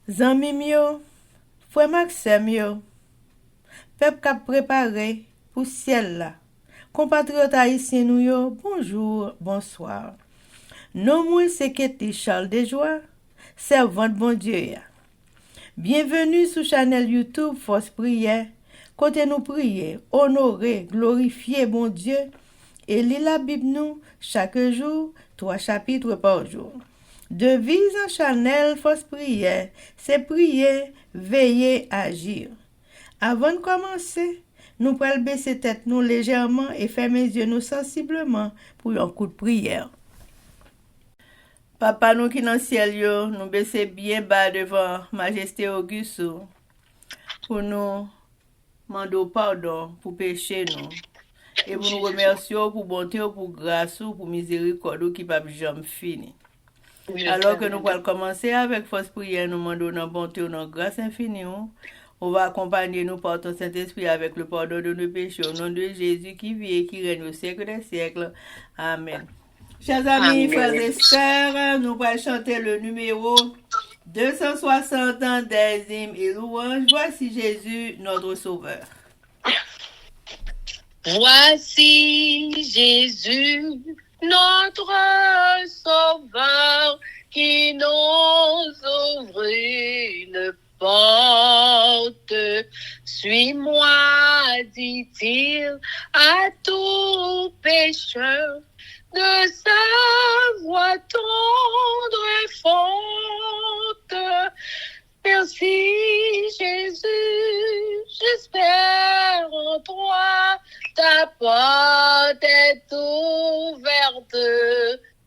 Zanmim yo, frère Maxime yo, peuple k'ap préparé pour ciel là. Compatriotes haïtiens nous yo, bonjour, bonsoir. Non moi c'est Ketty Charles Desjoie, servante bon Dieu ya. Bienvenue sur channel YouTube Force Prière, côté nous prier, honorer, glorifier bon Dieu et lire la Bible nous chaque jour, 3 chapitres par jour. Devise en channel Force Prière, c'est prier, veiller, agir. Avant de commencer, nous pouvons baisser tête nous légèrement et fermer les yeux nous sensiblement pour un coup de prière. Papa nous qui dans le ciel, yo, nous baisser bien bas devant Majesté Auguste pour nous demander pardon pour péché nous. Et pour nous remercier pour bonté, pour grâce, pour miséricorde qui pas jamais fini. Alors que nous allons commencer avec force prière, nous demandons notre bonté, notre grâce infinie. On va accompagner nous par ton Saint-Esprit avec le pardon de nos péchés. Au nom de Jésus qui vit et qui règne au siècle des siècles. Amen. Chers amis, frères et sœurs, nous allons chanter le numéro 260 ans des hymnes et louanges. Voici Jésus, notre Sauveur. Voici Jésus, notre Sauveur, qui nous ouvre une porte. Suis-moi, dit-il, à tout pécheur, de sa voix tendre et forte. Merci Jésus, j'espère en toi, ta porte est ouverte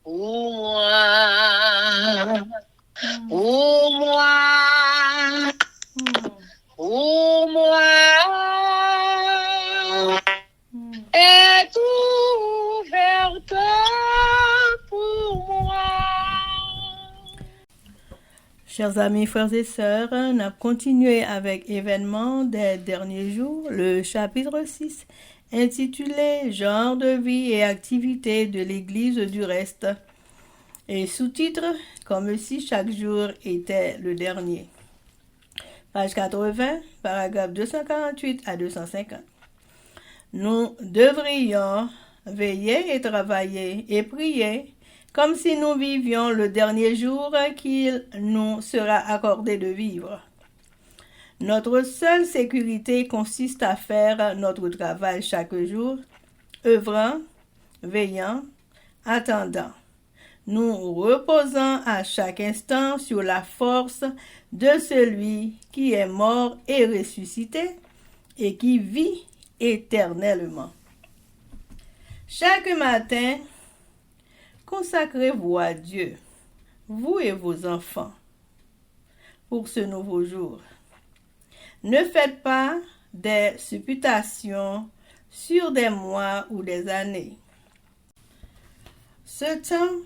pour moi, pour moi, pour moi, est ouverte pour moi. Chers amis, frères et sœurs, on a continué avec événements des derniers jours, le chapitre 6, intitulé Genre de vie et activités de l'Église du reste, et sous-titre comme si chaque jour était le dernier. Page 80, paragraphe 248 à 250. Nous devrions veiller et travailler et prier comme si nous vivions le dernier jour qu'il nous sera accordé de vivre. Notre seule sécurité consiste à faire notre travail chaque jour, œuvrant, veillant, attendant. Nous reposant à chaque instant sur la force de celui qui est mort et ressuscité et qui vit éternellement. Chaque matin, consacrez-vous à Dieu, vous et vos enfants, pour ce nouveau jour. Ne faites pas des supputations sur des mois ou des années. Ce temps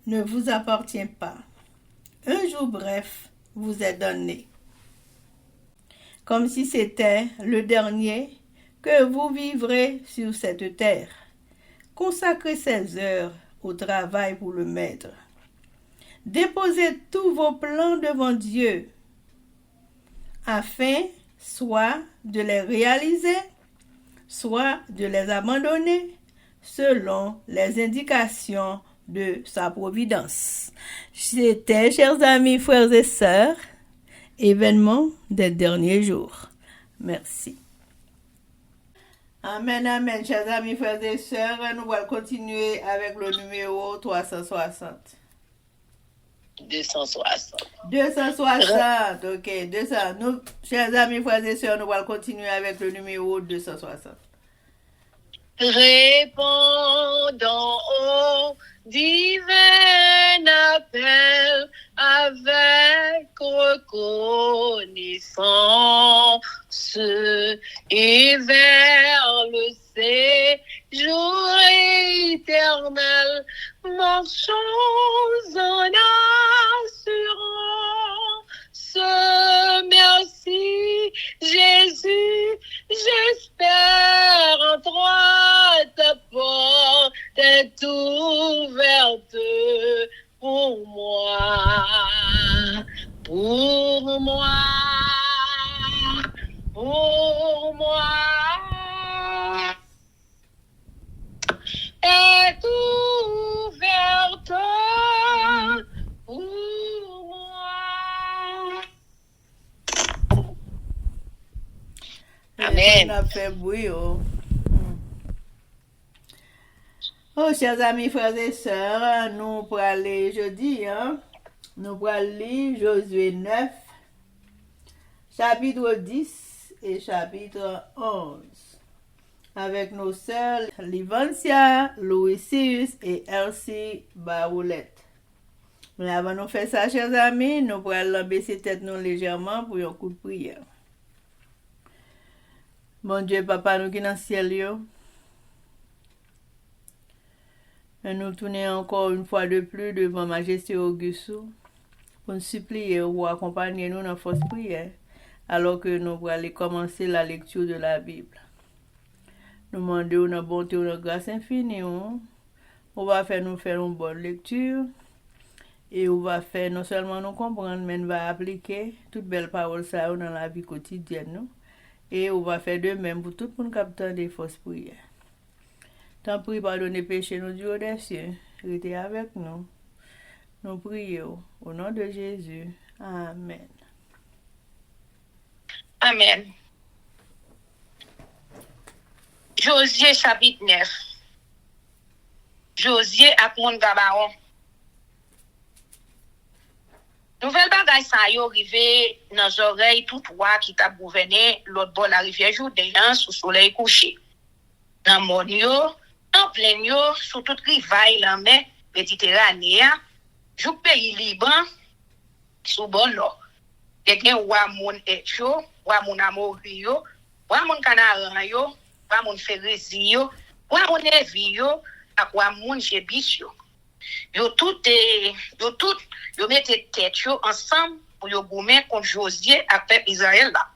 ne vous appartient pas. Un jour bref vous est donné, comme si c'était le dernier que vous vivrez sur cette terre. Consacrez ces heures au travail pour le maître. Déposez tous vos plans devant Dieu, afin soit de les réaliser, soit de les abandonner, selon les indications de sa providence. C'était, chers amis, frères et sœurs, événements des derniers jours. Merci. Amen, amen, chers amis, frères et sœurs. Nous allons continuer avec le numéro 360. 260. 260, ok. 200. Nous, chers amis, frères et sœurs, nous allons continuer avec le numéro 260. Répondons au divin appel avec reconnaissance et vers le séjour éternel marchons en assurance. Merci Jésus, j'espère en toi, ta porte est ouverte pour moi, pour pour moi, est ouverte pour moi. Amen. On a fait bruit, oh. Oh, chers amis, frères et sœurs, nous pour aller jeudi, nous pour aller Josué 9, chapitre 10 et chapitre 11, avec nos sœurs Livancia, Louisius et Elsie Baroulette. Mais avant de faire ça, chers amis, nous pour aller baisser tête nous légèrement pour un coup de prière. Mon Dieu, Papa, nous qui dans le ciel, yo. Et nous tournons encore une fois de plus devant Majesté Auguste pour nous supplier ou accompagner nous dans la force prière alors que nous allons commencer la lecture de la Bible. Nous demandons une bonté ou une grâce infinie. On va faire une bonne lecture et on va faire non seulement nous comprendre, mais on va appliquer toutes belles paroles ça dans la vie quotidienne. Et on va faire de même pour tout le monde qui a des forces prières. Tant pis, pardonnez péché, nous Dieu des cieux. Restez avec nous. Nous prions au nom de Jésus. Amen. Amen. Josué chapitre 9. Josué ak moun Gabaon. Nouvelle bagay sa yo rive dans oreilles tout trois qui t'a gouverné l'autre bord la rivière Jourdain sous soleil couché. Dans mon yo, en plein yo, sous toute rivaille la mer Méditerranée, jou pays Liban sous bon nord. Gen wa moun Etio, wa moun Amori yo, wa moun Canaan yo, wa moun Ferezi yo, wa moun Evi yo, ak wa moun Jebus yo. Yo mette tête yo ensemble pour yo goumen contre Josué ak peuple Israël là.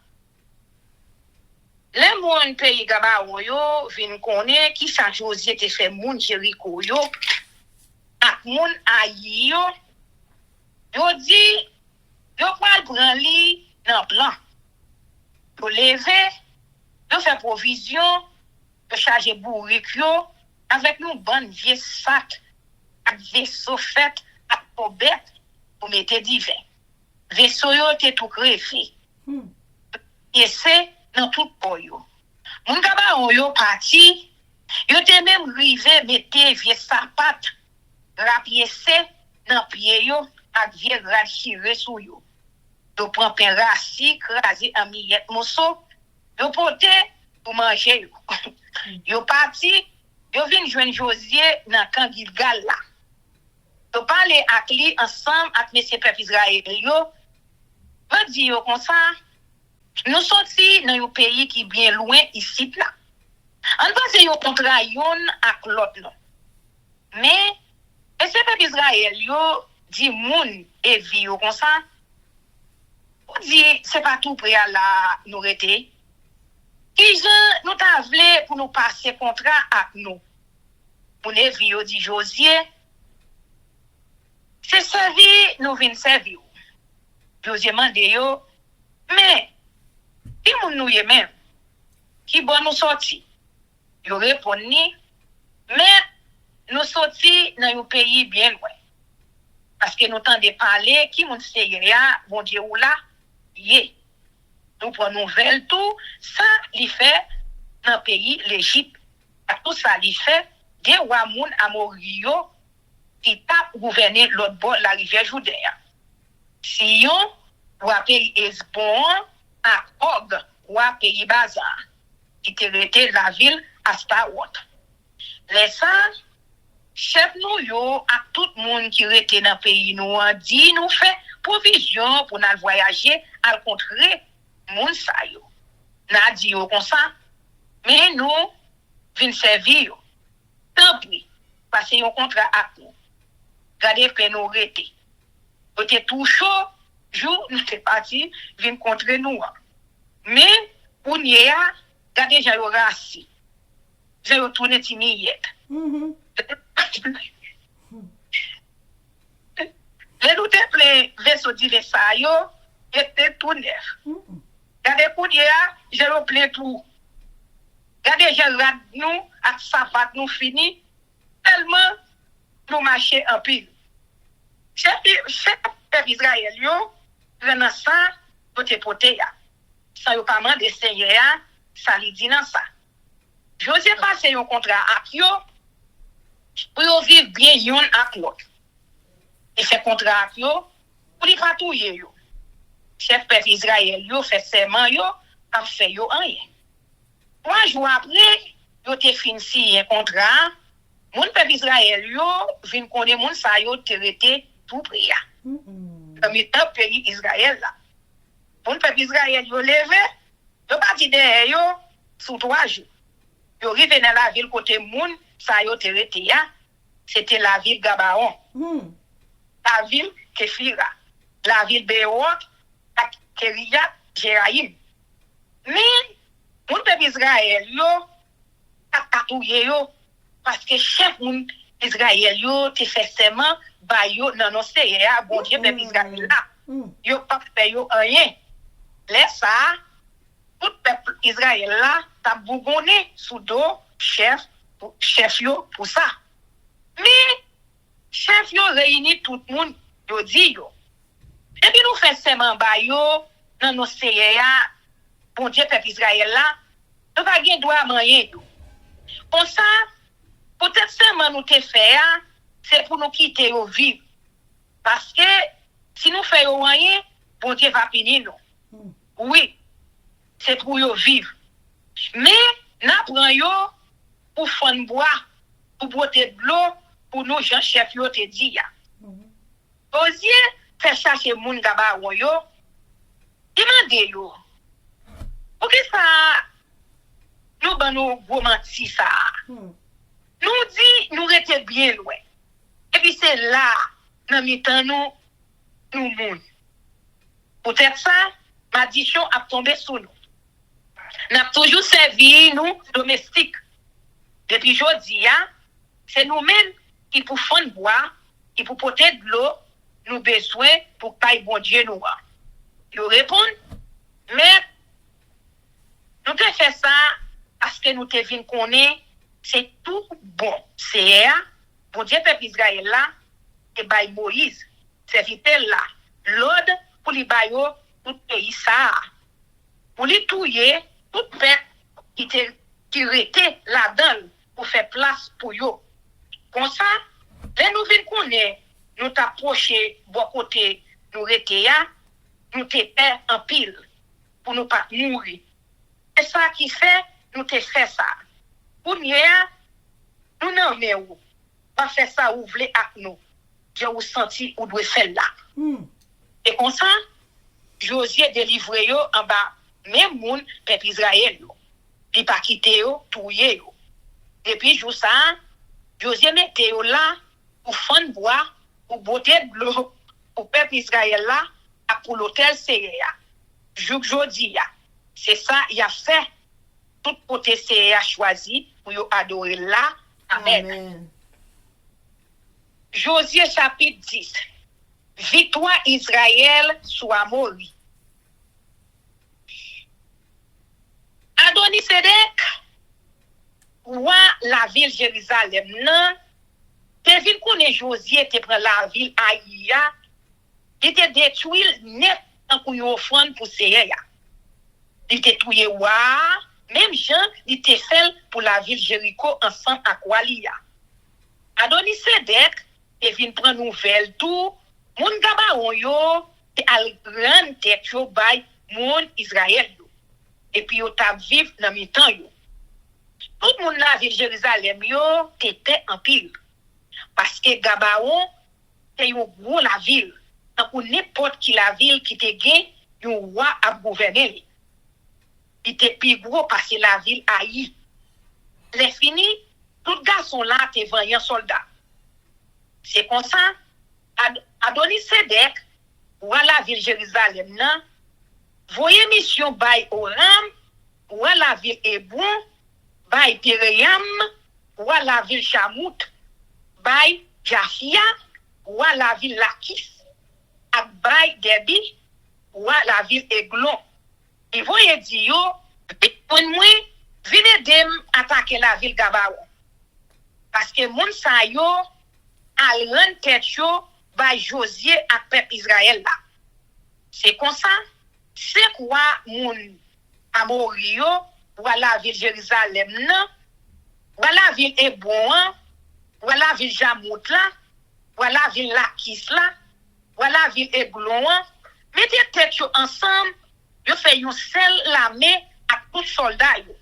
Les moun pays Gabaon yo vin connaît qui sa Josué te fait moun Jéricho yo ak moun Ayi yo. Yo di yo pral pran li nan plan. Yo leve, yo fait provision, yo charger bourrique yo avec nous bonne vieux sac ak vaisseau fait ak pobet pour mettre divin. Vaisseau yo te tout crevé. Et c'est dans tout po yo. Moun Gabaon yo parti, yo te même rive mette vieux sapat rapiese dans pied yo ak vieux rachire sou yo. Yo prend pain rassis, crasé en millette mosso, yo pote pour manger yo. Yo parti, yo vinn joindre Josué dans camp Gilgal là. Yo parler ak li ensemble ak monsieur peuple Israël yo. Yo di yo comme ça, nous sorti dans un pays qui bien loin ici là. On passe yo contrat yon ak l'autre non. Mais monsieur peuple Israël yo di moun et vi yo comme ça. On dit c'est pas tout prêt à la nous rete. Qui nous t'a vle pour nous passer contrat ak nous. Pour ne vi yo di Josué. C'est servi, nous vin servir. Josué mande yo, mais qui moun nou ye même? Qui bon nous sorti? Yo répond ni, mais nous sorti dans un pays bien loin. Parce que nous tendez parler, qui moun se ya, bon Dieu ou là, yé. Nous prenons nouvelle tout, ça li fait dans le pays l'Égypte. Tout ça li fait, des wa moun Amorio qui tape gouverner l'autre bord la rivière Jourdain. Sion, wa pays Esbon, à Og, wa pays Bazar, qui te rete la ville Astarot. Les ça, chef nous yo, à tout le monde qui rete dans le pays nous, dit nous fait provision pour nous voyager à rencontrer moun sa yo. Na di yo comme ça, mais nous, vin servir yo. Tant pis, parce que yon contrat à nous. Gardez que nous rete. Vous êtes tout chaud, jour, nous sommes partis, vin contre nous. Mais, pour nous, gardez, j'ai rassis. J'ai retourné timiyette. Le nous te ple vaisseau divin sa yo, était tout neuf. Regardez, pour dire, j'ai le plein tout. Regardez, j'ai rad nous, avec sapat nous fini, tellement nous marcher en pile. Chef Israël, yo, prenant ça, pote pote ya. Sans yo pas mandé Seigneur, ça li dit dans ça. José passe un contrat avec yo, pour yo vivre bien yon avec l'autre. Et fait contrat avec yo, pour li patouiller yo. Chef peuple Israël yo fait serment yo, pas fait yo rien. 3 jours après, yo te fin signer un contrat, mon peuple Israël yo vinn connait moun sa yo te rete tout priya. Comme étant pays Israël là. Mon peuple Israël yo levé, yo parti derrière yo sous 3 jours. Yo rive dans la ville côté moun sa yo te rete ya, c'était la ville Gabaon. La ville Kefira, la ville Beerot, Keriat Jéraïm. Mais mon peuple Israël yo a tatouye yo parce que chef moun Israël yo te fait serment ba yo nan non Seigneur bon Dieu peuple Israël là. Yo pas fait yo rien. Laisse ça tout peuple Israël là t'a bougonné sous dos chef yo pour ça. Mais chef yo réuni tout le monde yo dit yo. Et puis nous fait serment ba yo nan non Seigneur bon Dieu peuple Israël là, nous pas gen droit manger. Pour ça, peut-être seulement nous te faire, c'est pour nous quitter au vivre. Parce que si nous faisons rien, bon Dieu va punir nous. Oui, c'est pour nous vivre. Mais nous prenons pour faire boire, pour boire de l'eau, pour nous, Jean-Chef, yo te dit. Osier, faire chercher moun gaba yo, demandez yo. Pour que ça, nous nous romantis ça. Nous dit, nous étions bien loin. Et puis c'est là, dans mi-temps, nous moun. Peut-être ça, maldition a tombé sur nous. Nous avons toujours servi, nous, domestiques. Depuis aujourd'hui, c'est nous-mêmes qui pour faire boire, qui pour porter de l'eau, nous besoin pour que bon Dieu nous. Nous répondent, mais nous te fait ça parce que nous te vin connaître, c'est tout bon. C'est bon Dieu peuple Israël là, et by Moïse, serviteur là, l'ordre pour les bayo tout pays ça. Pour les touiller, tout peuple qui était là-dedans pour faire place pour eux. Comme ça, là nous vin connaître, nous t'approcher bon côté nous rete ya, nous te perd en pile pour nous pas mourir. C'est ça qui fait, nous te fait ça. Pour nous, nous n'en mettons pas faire ça ou voulez avec nous. Je vous senti ou doit faire là. Et comme ça, Josué délivre yo en bas, même moun, peuple Israël yo. Il pas quitter yo, touye yo. Et puis, jour ça, Josué mette yo là, pour fond bois, pour botter de l'eau, pour peuple Israël là, pour l'hôtel Seigneur. Jour jodi ya. C'est ça, il a fait. Tout côté Seigneur choisi pour yo adorer là. Amen. Josué chapitre 10. Victoire Israël sous Amori. Adonisedek, roi la ville Jérusalem, non, te ville connaît Josué, te prend la ville Aïa, il te détruit net en couille offrande pour Seigneur. Il te tué même Jean, il te fait pour la ville Jéricho ensemble à Kwalia. Adonisedek, te vient prendre nouvelle tout, moun Gabaon yo, te al grande tête yo bay moun Israël yo. Et puis yo t'a vivre dans mi-temps yo. Tout moun la ville Jérusalem yo, t'était en pile. Parce que Gabaon, c'est yon gros la ville. Tant pour n'importe qui la ville qui te gen, yon roi a gouverner. Il était plus gros parce que la ville haï. Les fini, tout garçon là te voyant soldat. C'est comme ça, Adonisedek, roi la ville Jérusalem nan, voyez mission bay Oram, roi la ville Hébron, bay Pyréam, roi la ville Chamout, bay Japhia, roi la ville Lakis, ak bay Derbi, la ville Aiglon. Et voyez dit yo, pour moi, venez dem attaquer la ville Gabaon. Parce que moun sa yo al ren tête yo ba Josué ak peuple Israël là. C'est comme ça, c'est quoi moun Amori yo, voilà ville Jérusalem nan, voilà ville Hébron, voilà ville Jamout là, voilà ville Lakis là, voilà ville Aiglon. Mettez tête yo ensemble, yo fait yon seul l'armée ak tout soldat yo.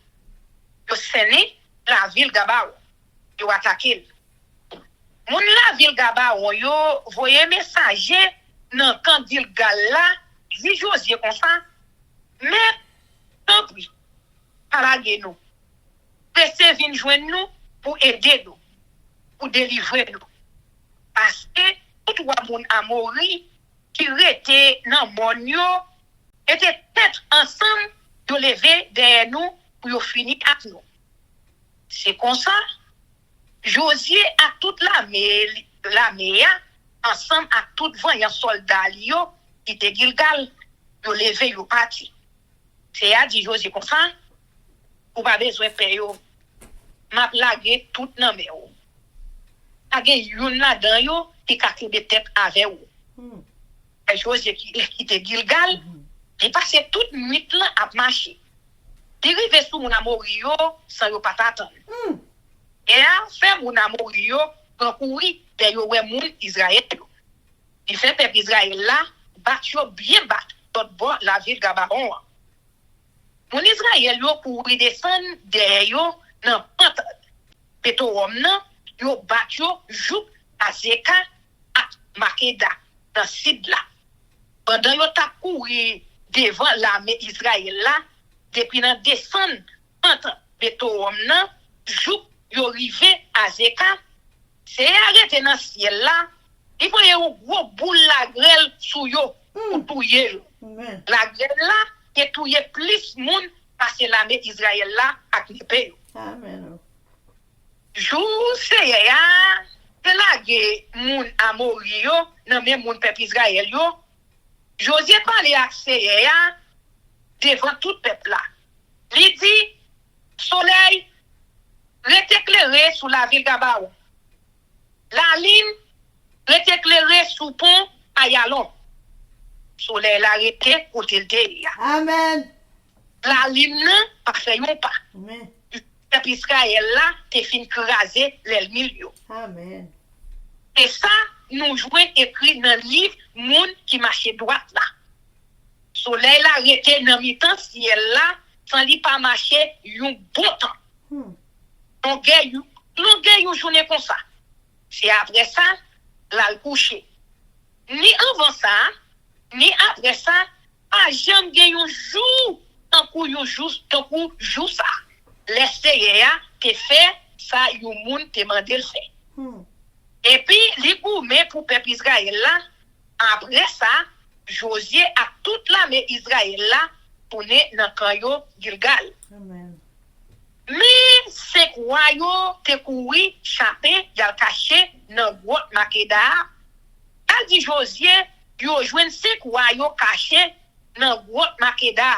Yo sene la ville Gabaon. Yo attaqué. Moun la ville Gabaon yo voye messager nan camp Gilgal là, dit Josué comme ça, mais tant pis, paragez nous. Laissez venir joindre nous pour aider nous, pour délivrer nous. Parce que tout le monde Amori qui était dans le monde yo, était peut-être ensemble de lever derrière nous pour finir avec nous. C'est comme ça, Josué a toute l'armée ensemble à tout voyant soldat yo qui te Gilgal, yo levé yo parti. C'est à dire Josué comme ça, ou pas besoin de payer yo. M'a plagué tout nan me yo. Agé yon là-dedans yo qui ka kebe tête avec yo. Et Josué qui te Gilgal, il passé toute nuit là à marcher. Il rive sous mon Amori yo sans yo pas t'attendre. Et là, fait mon Amori yo pour courir vers yo ouais moun Israël. Il fait peuple Israël là, bat yo bien bat tot bord la ville Gabaon. Mon Israël yo courir descendre derrière yo nan pente Pétorom nan, yo bat yo jou Azeka à Makeda dans sud là. Pendant yo t'a courir devant l'armée Israël là, depuis nan descendre entre Pétorom nan, jou yo rive Azeka, c'est arrêté dans ciel là, il faut y un gros boule la grêle sous yo pour touyer. La grêle là, qui touye plus moun parce que l'armée Israël là a clippé. Amen. Jou c'est ya, c'est la moun Amori yo, nan men moun peuple Israël yo. Josué parle à Seya devant tout peuple là. Il dit, soleil, reste éclairé sous la ville Gabaon. La ligne, reste éclairé sous pont Ayalon. Soleil arrêté côté le Amen. La ligne pas fait yon pas. Amen. Peuple Israël là, te fin craser l'ennemi yo. Amen. Et ça, nous jouons écrit dans le livre Moun qui marche droite là. Soleil là arrêté dans mi-temps ciel là, sans li pas marcher yon bon temps. On gagne une journée comme ça. C'est après ça, là le coucher. Ni avant ça, ni après ça, pas jamais gagne un jour, tant coup jour ça. Laissez te faire ça, yon moun te mande le faire. Et puis, les gourmets pour peuple Israël là, après ça, Josué a toute l'armée Israël là, tourné dans Kanyo Gilgal. Amen. Mais c'est quoi yo te couru, chapé, yal caché dans grotte Makeda. A dit Josué, yo joine c'est quoi yo caché dans grotte Makeda.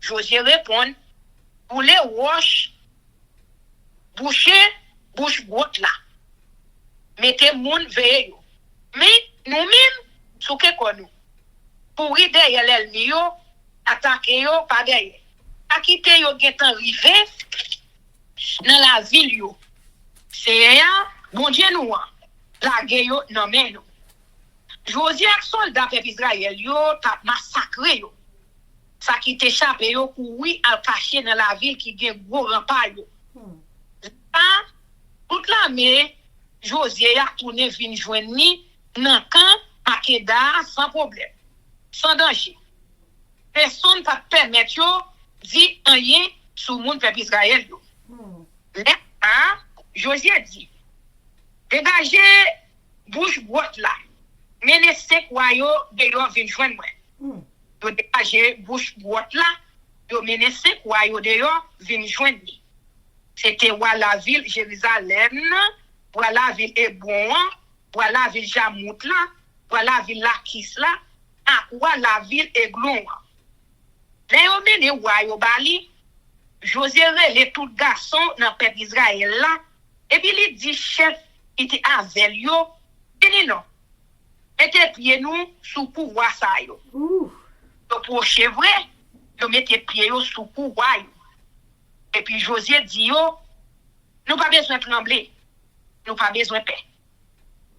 Josué répond, pour les roches, bouche grotte là. Mettez moun veille yo. Mais nous-mêmes, sous que nous, pour derrière l'ennemi yo, attaquer yo pas derrière. A quitter yo getan rivé dans la ville yo. C'est bon Dieu nous la guerre yo nan men nous. Josué ak soldat peuple Israël yo t'a massacré yo. Ça qui t'échappé yo couri al cacher dans la ville qui gen gros rempart yo. Toute l'armée Josué a tourné vinn joindre ni nan camp Makeda sans problème, sans danger. Personne pas permettre yo dit rien sur moun peuple Israël yo. Là, Josué dit, dégagez bouche boîte là. Menez 5 royaux de yo vinn joindre moi. Yo dégagez bouche boîte là, yo menez 5 royaux de yo vinn joindre. C'était la ville Jérusalem, la ville Hébron, la ville Jamout là, la ville Lakis là, à quoi la ville est glon. Les yo mené roi yo bali, Josué relè tout garçon dans le peuple Israël là, et puis il dit chef qui était avec yo, il dit non. Mettez pied nous sous pouvoir ça yo. Donc pour chevre, yo mettez pied yo sous pouvoir yo. Et puis Josué dit yo, nous pas besoin de trembler. Nous pas besoin de paix.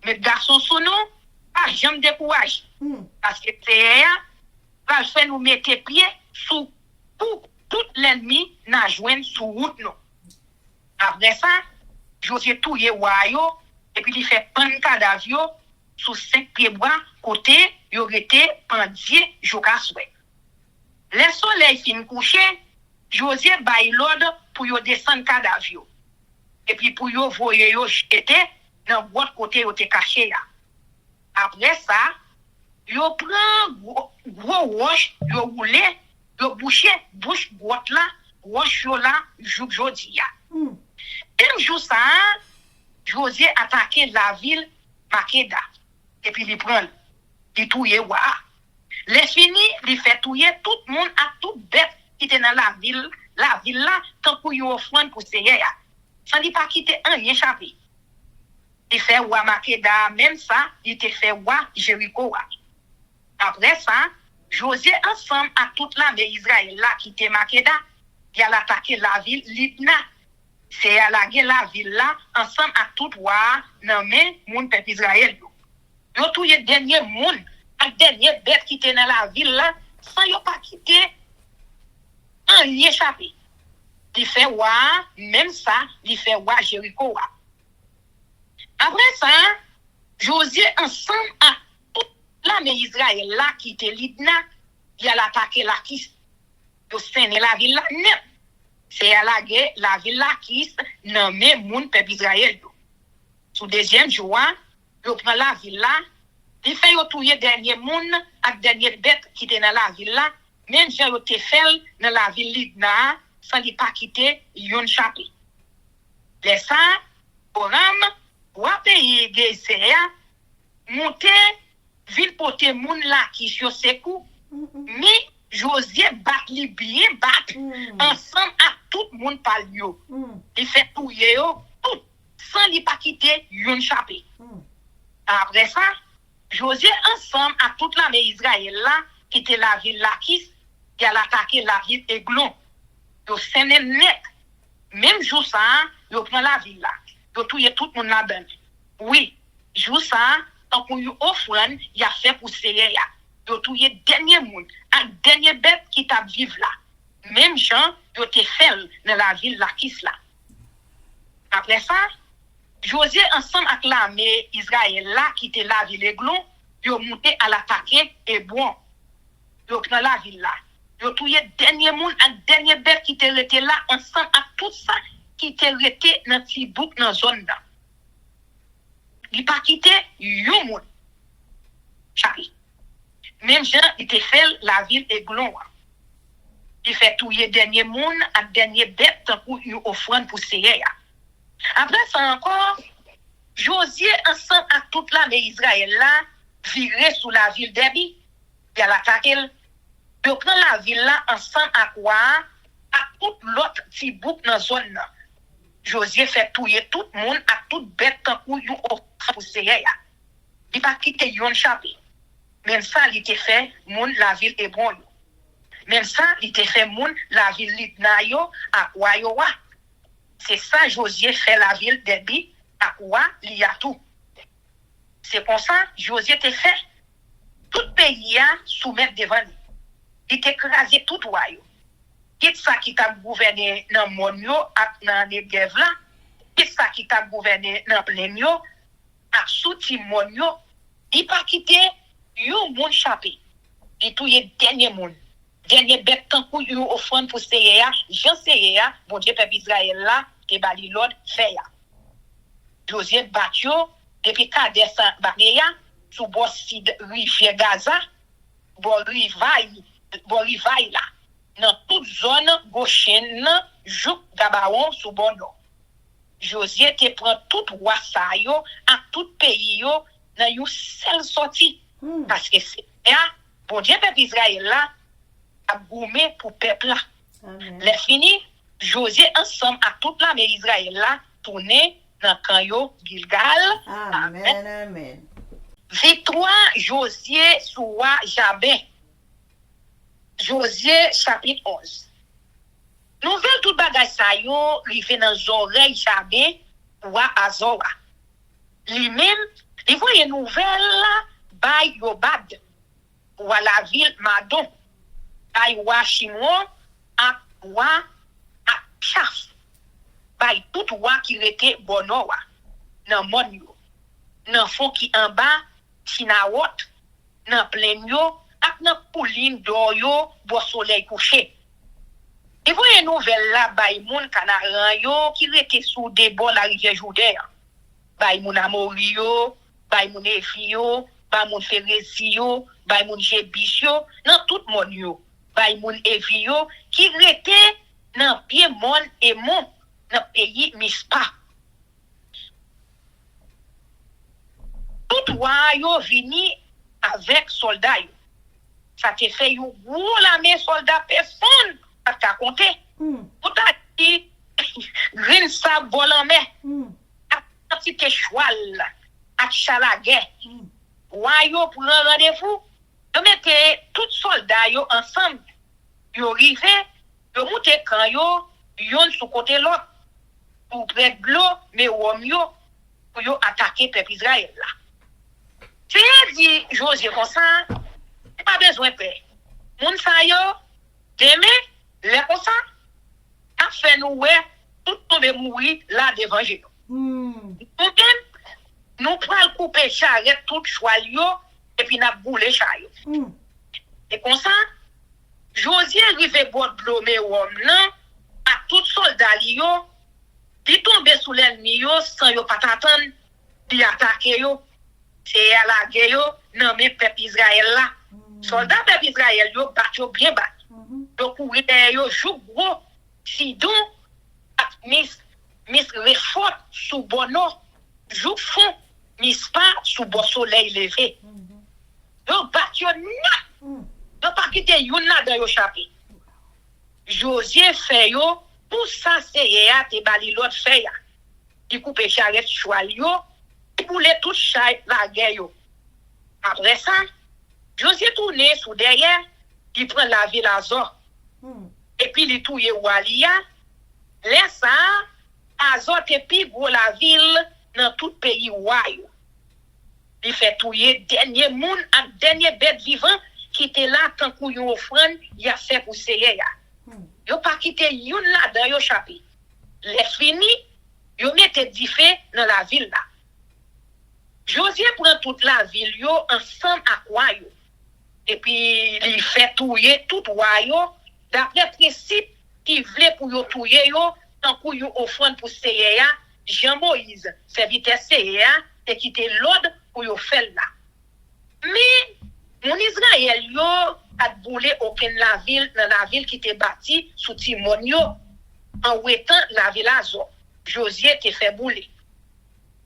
Mais garçon sous nous, pas jamais décourage. Parce que c'est va faire nous mettre pied sous tout l'ennemi n'a joindre sous route nous. Après ça, Josué touye wayo et puis il fait prendre cadavre sous 5 pieds bois côté yo rete pendier jusqu'à souhait. Le soleil fin coucher, Josué bail l'ordre pour yo descendre cadavre. Et puis pour yo voyer yo jeter dans l'autre côté yo te caché là. Après ça, yo prend gros roche, yo roulé, yo bouche boîte là, roche là, jodi ya. Un jour ça, Josué attaqué la ville Makeda. Et puis il prend, il touye wa. Les fini, il fait touyer tout le monde à toute bête qui était dans la ville là, tant pour y offrande pour Seigneur. Sans lui pas quitter un rien échappé. Il fait wa Makeda, même ça, il te fait wa Jéricho wa. Après ça, Josué ensemble à toute l'armée Israël là qui était Makeda, il a attaqué la ville Libna. C'est à la ville là ensemble à tout wa nommé moun peuple Israël. Yo touye dernier moun, ak dernier bête qui était dans la ville là, sans yo pas quitter un rien échappé. Il fait wa, même ça, il fait wa Jéricho wa. Après ça, Josué ensemble à toute l'armée Israël là qui était Libna, il a attaqué la Kis. Yo sene la ville là net. C'est à la ville là Kis nommé moun peuple Israël. Sous deuxième jour, yo prend la ville là, il fait yo touye dernier moun ak dernier bête qui était dans la ville là, même j'ai yo te fait dans la ville Libna sans li pas quitter yon chapé. Les ça, Oram, ou pays Gézéa, monter ville porter moun là qui sur ses coups, mais Josué bat li bien bat ensemble à tout le monde par yo. Il fait touyer yo tout sans li pas quitter yon chapé. Après ça, Josué ensemble à toute l'armée Israël là qui était la ville Lakis, il a attaqué la ville Eglon. Yo sene net. Même jour ça, yo prend la ville là. Yo touye tout le monde là-dedans. Oui, jour ça, tant qu'on y offrande, il a fait pour Seigneur. Yo touye dernier monde, un dernier bête qui t'a vivre là. Même gens, yo te fait dans la ville Lakis là. Après ça, Josué ensemble avec l'armée Israël là qui était la ville Eglon, yo monté à l'attaquer et bon. Yo prend la ville là. Yo touye dernier monde, un dernier bête qui était resté là ensemble avec tout ça qui était resté dans petit bout dans zone là. Il pas quitté yon monde. Chapi. Même gens il était fait la ville Eglon. Il fait touye dernier monde, un dernier bête pour une offrande pour Seigneur. Après ça encore, Josué ensemble à toute l'armée Israël là, viré sous la ville d'Ebi, il a attaqué. De prendre la ville là ensemble à quoi? À tout l'autre petit bouc dans la zone là. Josué fait touyer tout le monde à toute bête pour yon offrande pour Seigneur. Il pas quitter yon chapé. Même ça, il était fait moun la ville Hébron. Même ça, il était fait moun la ville Libna yo à quoi yo wa. C'est ça, Josué fait la ville d'Ebi à quoi il y a tout. C'est comme ça, Josué te fait tout pays à soumettre devant lui. Il t'écrasé tout royaume. Qu'est-ce ça qui t'a gouverné dans le monde dans les guerres là? Qu'est-ce ça qui t'a gouverné dans le plein à sous-ti monde? Il pas quitté yon monde chapé. Il touye dernier monde. Dernier bête tant pour yon offrande pour Seigneur, Jean Seigneur, bon Dieu peuple Israël là, que bali l'ordre fait ya. Josué batyo depuis Kades Barnea sous bord sud rivière Gaza, bord rivaille là. Dans toute zone gauchaine, Jouk Gabaon sous bord nord. Josué te prend tout roi sa yo, à tout pays yo, dans yon seul sorti. Parce que c'est là, Bon Dieu, peuple Israël là, a gourmé pour peuple là. Les fini, Josué ensemble à toute l'armée Israël là, tourné dans Kanyo, Gilgal. Amen, amen. Victoire Josué sur Jabin. Josué chapitre 11. Nouvelle tout bagage ça yo, rive dans oreilles Jabin ou Azora. Lui-même, il voit une nouvelle là, by Yobad, ou à la ville Madon, by Washimon, à Chaf, by tout wa qui était Bonowa, dans Monyo, dans fond qui en bas, Tinawot, dans plein yo, ak dans pouline d'oyo, bo soleil couché. Il voit une nouvelle là, by moun Canaran yo, qui était sous des bords la rivière Jourdain. By moun Amorio, by moun Efio, by moun Ferezio, by moun Jebisio, dans tout moun yo, by moun Evio, qui était dans Piémon et Mont, dans pays Mispa. Tout yo vini avec soldats. Ça te fait yon gros la main soldat personne à ta compter. Pour ta dit, green sab volant mais. Petit cheval à Chalaguet. Yo pour un rendez-vous, yo mettez tout soldats yo ensemble. Yo rivé, yo monte quand yo, yon sous côté l'autre. Pour prendre l'eau, mais ou yo pour yo attaquer peuple Israël là. Tu as dit Josué comme ça, pas besoin de paix. Moun sa yo, demain, les comme ça, a fait nous tout tomber mourir là devant Jésus. Nous prenons couper charrette tout choix et puis nous bouler charrette. Et comme ça, Josué arrive bord de l'eau mais homme là à tout soldat yo, puis tomber sous l'ennemi yo sans yo pas t'attendre, puis attaquer yo. C'est à la guerre yo non mais peuple Israël là. Soldats peuple Israël yo bat yo bien bat. Yo courir yo joue gros sidon Miss Refort sous Bono, joue fond, Miss pas sous bon soleil levé. Yo bat yo na. Yo pas quitter yon là dans yo chapitre. Josué fait yo pour ça c'est à te bali l'autre fait ya. Il coupe charrette cheval yo, pour les tout chay la guerre yo. Après ça, Josué tourne sous derrière, il prend la ville Azor. Et puis il touye Walia. Laisse ça Azor te pi gros la ville dans tout pays wayo. Il fait touyer dernier monde ak dernier bête vivant qui était là tant qu'on yon offrande, il a fait pour seye ya. Yo pas quitté yon là dans yo chapitre. Les fini, yo mette di fait dans la ville là. Josué prend toute la ville yo ensemble à Wayo. Et puis il fait touyer tout Wayo d'après principe qui voulait pour yo touyer yo tant qu'on yo offrande pour seye ya. Jean-Moïse serviteur seye ya et qui était l'ordre pour yo faire là. Mais mon Israël yo a boulé aucun la ville qui était bâtie sous Timon yo en ouétant la ville Azor. Josué te fait bouler.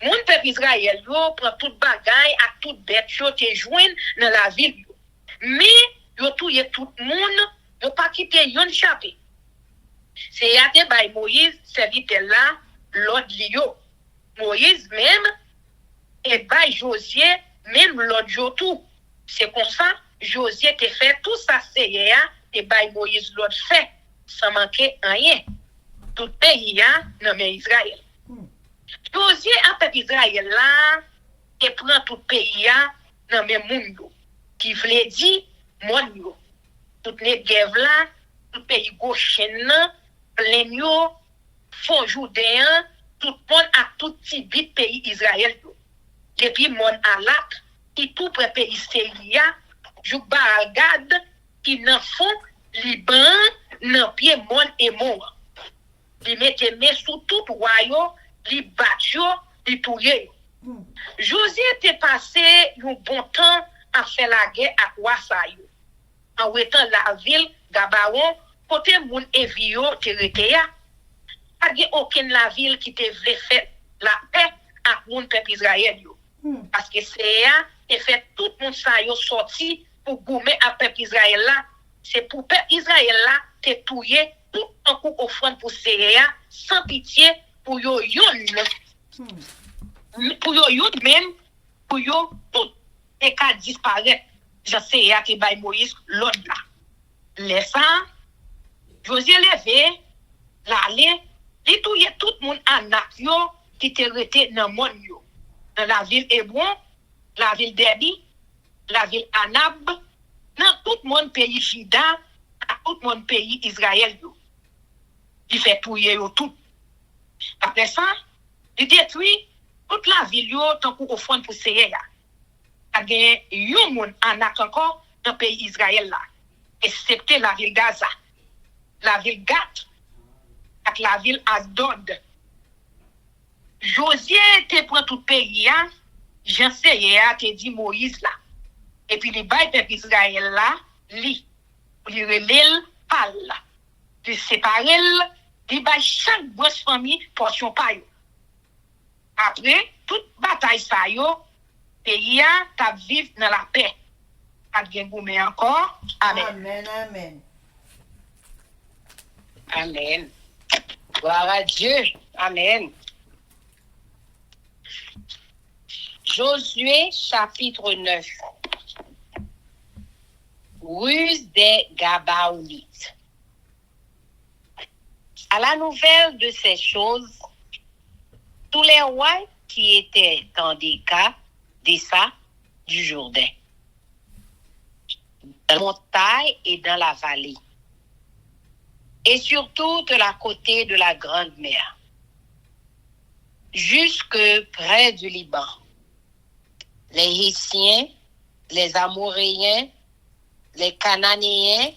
Mon peuple Israël yo prend toute bagaille à toute bête yo te joindre dans la ville yo. Mais yo touye tout monde, yo pas quitter yon chapitre. C'est à te bay Moïse serviteur là l'ordre yo. Moïse même et bay Josué même l'autre jour tout. C'est comme ça, Josué te fait tout ça, c'est et by Moïse l'autre fait, sans manquer rien. Tout pays, non mais Israël. Josué a peuple Israël là, et prend tout pays, non mais monde, qui voulait dire, monde, toutes les guerres là, tout pays gauchen, plein yo, fond Jourdain, tout le monde a tout petit bit pays Israël. Depuis mon alak, qui tout près pays Syria, jou Bagad, qui n'en font Liban, n'en pied mon et mon. Li mette mes sous tout royaume, li batio, li touye. Josué était passé un bon temps à faire la guerre à Wasayo. En étant la ville Gabaon, côté moun Evio Teretea, pas de aucune la ville qui te voulait faire la paix à moun peuple Israël yo. Parce que c'est et fait tout le monde ça yo sorti pour gommer à peuple Israël là, c'est pour peuple Israël là te touyer tout un coup offrande pour Séréa sans pitié pour yo yon. Pour yo yon même pour yo tout et qu'à disparaître. Je sais à qui bay Moïse l'autre là. Laissant Josué levé l'aller, il touye tout le monde en action qui était resté dans le monde yo. Dans la ville Hébron, la ville d'Ebi, la ville Anab, dans tout le monde pays Juda, dans tout le monde pays Israël yo. Il fait touyer yo tout. Après ça, il détruit toute la ville yo tant qu'on offrande pour Séréa. Il y a yon moun en ak encore dans le pays Israël là, excepté la ville Gaza, la ville Gath, avec la ville Asdod. Josué te prend tout pays, Jean Séréa te dit Moïse là. Et puis les bails peuple Israël là, li relève pal là. De séparer, li bail chaque grosse famille portion pa yo. Après, toute bataille ça yo, pays t'a vivre dans la paix. Pas de goumé encore. Amen. Amen, amen. Amen. Gloire à Dieu. Amen. Josué chapitre 9. Ruse des Gabaonites. À la nouvelle de ces choses, tous les rois qui étaient dans des cas d'Essa du Jourdain, dans la montagne et dans la vallée, et surtout de la côté de la Grande Mer, jusque près du Liban, les Hittiens, les Amoréens, les Cananéens,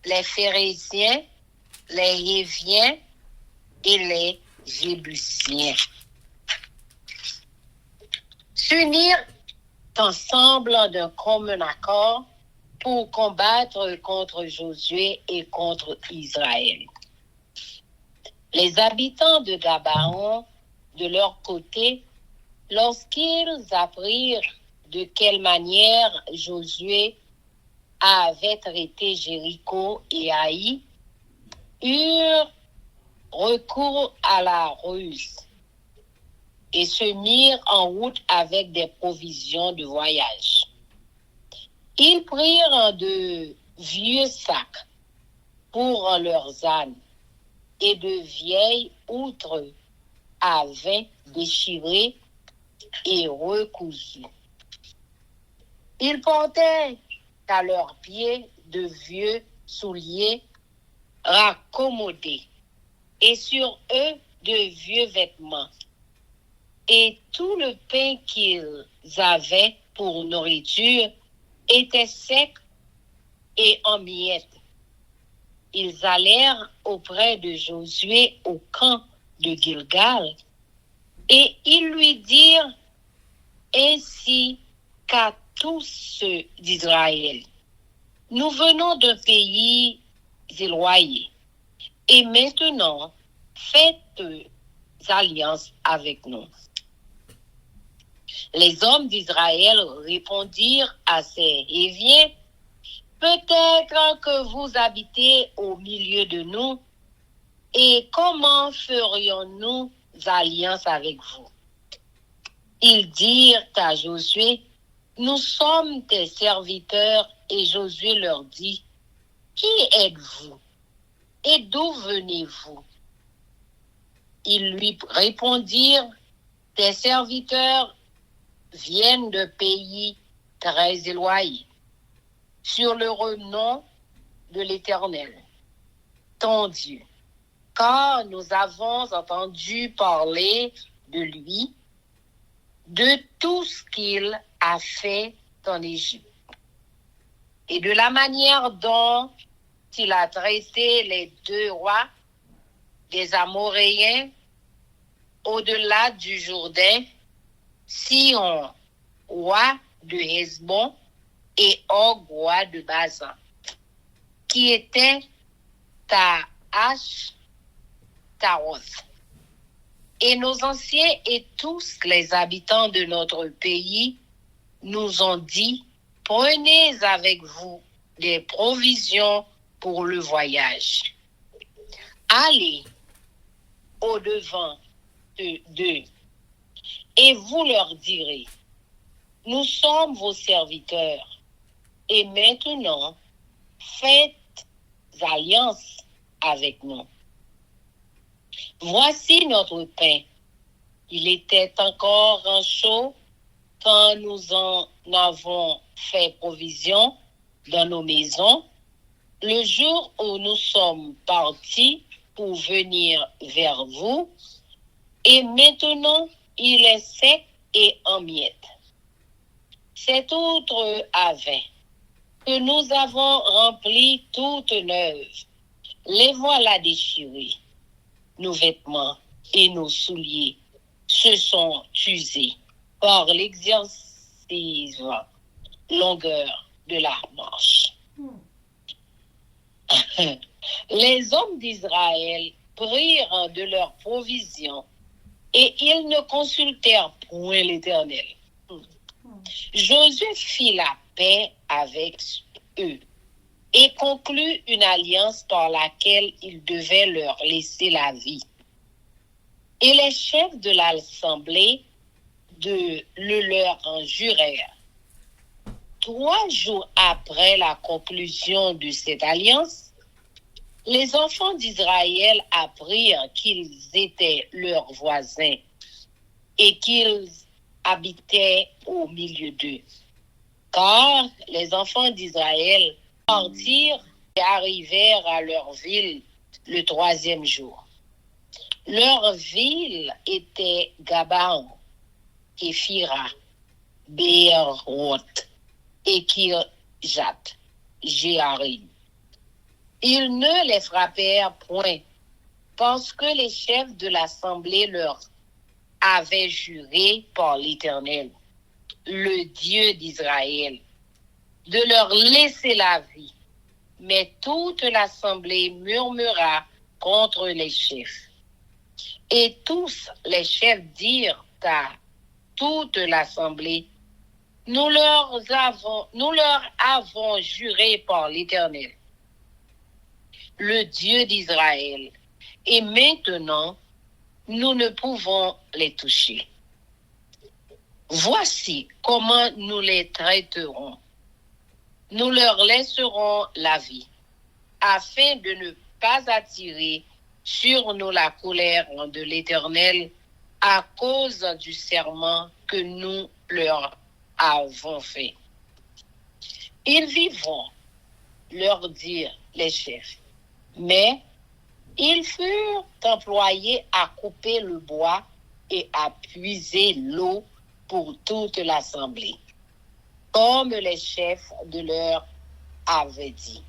les Phéréziens, les Héviens et les Jébusiens s'unirent ensemble d'un commun accord pour combattre contre Josué et contre Israël. Les habitants de Gabaon, de leur côté, lorsqu'ils apprirent de quelle manière Josué avait traité Jéricho et Haï, eurent recours à la ruse et se mirent en route avec des provisions de voyage. Ils prirent de vieux sacs pour leurs ânes et de vieilles outres à vin déchirées et recousues. Ils portaient à leurs pieds de vieux souliers raccommodés et sur eux de vieux vêtements. Et tout le pain qu'ils avaient pour nourriture était sec et en miettes. Ils allèrent auprès de Josué au camp de Gilgal et ils lui dirent ainsi qu'à tous ceux d'Israël: nous venons d'un pays éloigné et maintenant faites alliance avec nous. Les hommes d'Israël répondirent à ces Héviens: peut-être que vous habitez au milieu de nous, et comment ferions-nous alliance avec vous? Ils dirent à Josué: nous sommes tes serviteurs. Et Josué leur dit: qui êtes-vous et d'où venez-vous? Ils lui répondirent: tes serviteurs viennent de pays très éloignés, sur le renom de l'Éternel, ton Dieu, car nous avons entendu parler de lui, de tout ce qu'il a fait en Égypte, et de la manière dont il a traité les deux rois des Amoréens au-delà du Jourdain, Sihon, roi de Hesbon, et Og, roi de Basan, qui étaient à Taroth. Et nos anciens et tous les habitants de notre pays nous ont dit: Prenez avec vous des provisions pour le voyage. Allez au-devant d'eux et vous leur direz, nous sommes vos serviteurs et maintenant faites alliance avec nous. Voici notre pain. Il était encore en chaud quand nous en avons fait provision dans nos maisons, le jour où nous sommes partis pour venir vers vous, et maintenant il est sec et en miettes. Cet autre avait que nous avons rempli toutes neuves, les voilà déchirés. Nos vêtements et nos souliers se sont usés par l'exercice longueur de la marche. Les hommes d'Israël prirent de leurs provisions et ils ne consultèrent point l'Éternel. Josué fit la paix avec eux et conclut une alliance par laquelle il devait leur laisser la vie. Et les chefs de l'assemblée le leur en jurèrent. 3 jours après la conclusion de cette alliance, les enfants d'Israël apprirent qu'ils étaient leurs voisins et qu'ils habitaient au milieu d'eux. Car les enfants d'Israël partirent et arrivèrent à leur ville le 3e jour. Leur ville était Gabaon, Képhira, Béeroth et Kirjat Jéarim. Ils ne les frappèrent point, parce que les chefs de l'assemblée leur avaient juré par l'Éternel, le Dieu d'Israël, de leur laisser la vie. Mais toute l'assemblée murmura contre les chefs. Et tous les chefs dirent à toute l'assemblée, nous leur avons juré par l'Éternel, le Dieu d'Israël, et maintenant nous ne pouvons les toucher. Voici comment nous les traiterons. Nous leur laisserons la vie, afin de ne pas attirer sur nous la colère de l'Éternel à cause du serment que nous leur avons fait. Ils vivront, leur dirent les chefs, mais ils furent employés à couper le bois et à puiser l'eau pour toute l'assemblée, comme les chefs de leur avaient dit.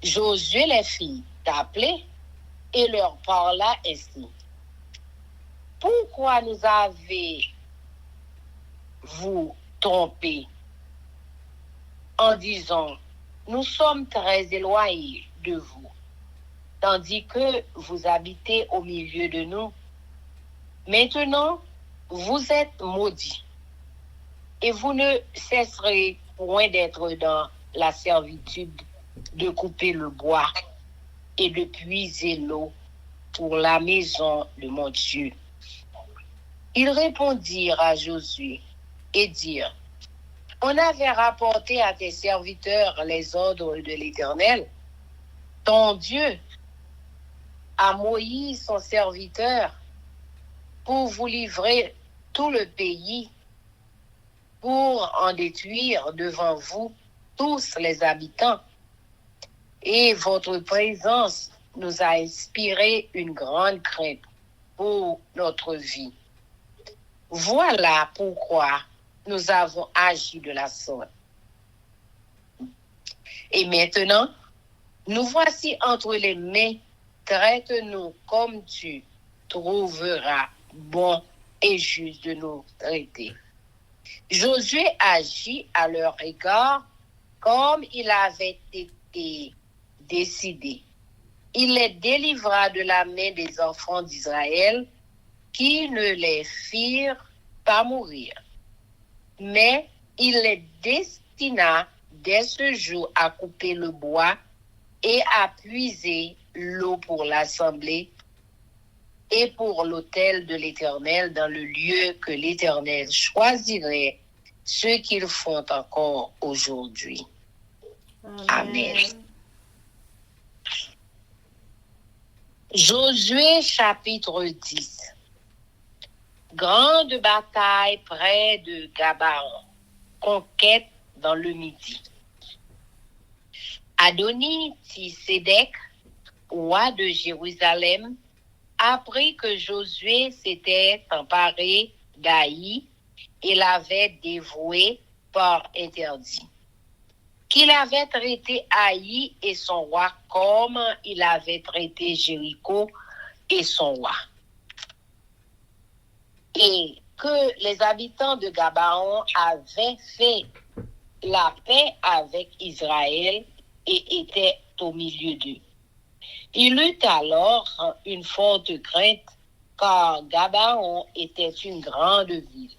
Josué les fit appeler et leur parla ainsi. Pourquoi nous avez-vous trompés en disant, nous sommes très éloignés de vous, tandis que vous habitez au milieu de nous? Maintenant, vous êtes maudits, et vous ne cesserez point d'être dans la servitude de couper le bois et de puiser l'eau pour la maison de mon Dieu. Ils répondirent à Josué et dirent, on avait rapporté à tes serviteurs les ordres de l'Éternel, ton Dieu, à Moïse son serviteur, pour vous livrer tout le pays, pour en détruire devant vous tous les habitants. Et votre présence nous a inspiré une grande crainte pour notre vie. Voilà pourquoi nous avons agi de la sorte. Et maintenant, nous voici entre les mains, traite-nous comme tu trouveras bon et juste de nous traiter. Josué agit à leur égard comme il avait été décidé. Il les délivra de la main des enfants d'Israël qui ne les firent pas mourir. Mais il les destina dès ce jour à couper le bois et à puiser l'eau pour l'assemblée et pour l'autel de l'Éternel dans le lieu que l'Éternel choisirait, ce qu'ils font encore aujourd'hui. Amen. Josué chapitre 10. Grande bataille près de Gabaon, conquête dans le Midi. Adoni-Tisédek, roi de Jérusalem, apprit que Josué s'était emparé d'Aï et l'avait dévoué par interdit. Qu'il avait traité Aï et son roi comme il avait traité Jéricho et son roi. Et que les habitants de Gabaon avaient fait la paix avec Israël et étaient au milieu d'eux. Il eut alors une forte crainte, car Gabaon était une grande ville,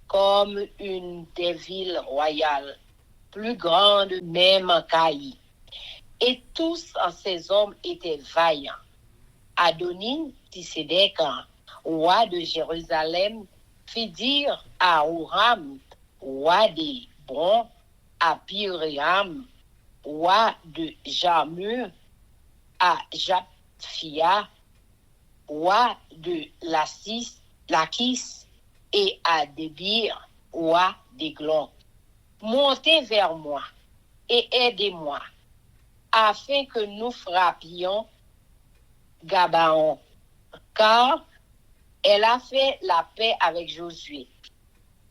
comme une des villes royales, plus grande même qu'Aï. Et tous ces hommes étaient vaillants. Adoni-Tisédek, roi de Jérusalem, fit dire à Huram, roi d'Hébron, à Piram, roi de Jarmur, à Japhia, roi de Lachis, et à Débir, roi d'Églon. Montez vers moi et aidez-moi, afin que nous frappions Gabaon, car elle a fait la paix avec Josué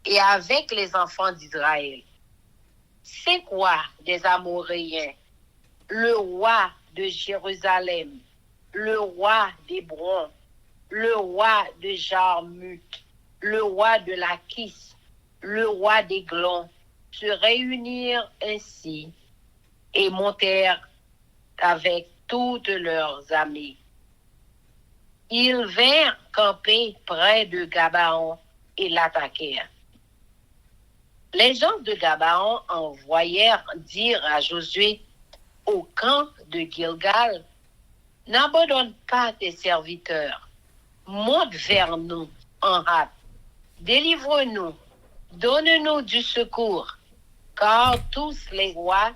et avec les enfants d'Israël. C'est quoi des Amoréens, le roi de Jérusalem, le roi d'Hébron, le roi de Jarmut, le roi de Lachis, le roi d'Églon, se réunirent ainsi et montèrent avec toutes leurs armées. Ils vinrent camper près de Gabaon et l'attaquèrent. Les gens de Gabaon envoyèrent dire à Josué au camp de Gilgal, « N'abandonne pas tes serviteurs, monte vers nous en hâte, délivre-nous, donne-nous du secours, car tous les rois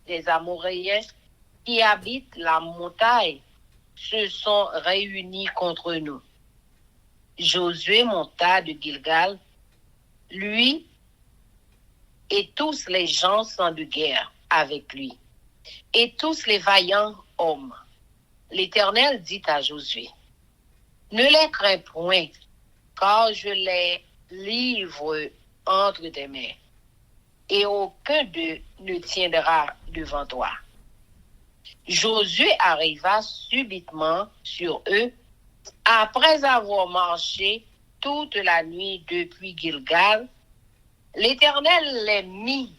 des Amoréens qui habitent la montagne se sont réunis contre nous. » Josué monta de Gilgal, lui et tous les gens sans de guerre avec lui, et tous les vaillants hommes. L'Éternel dit à Josué, « Ne les crains point, car je les livre entre tes mains, et aucun d'eux ne tiendra devant toi. » Josué arriva subitement sur eux, après avoir marché toute la nuit depuis Gilgal. L'Éternel les mit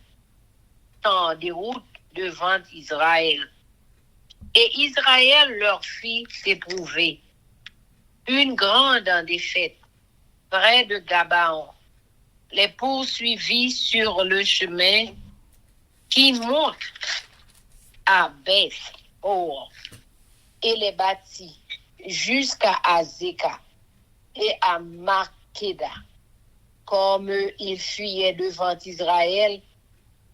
en déroute devant Israël, et Israël leur fit éprouver une grande défaite près de Gabaon. Les poursuivit sur le chemin qui monte à Beth-Or et les bâtit jusqu'à Azeka et à Makeda, comme ils fuyaient devant Israël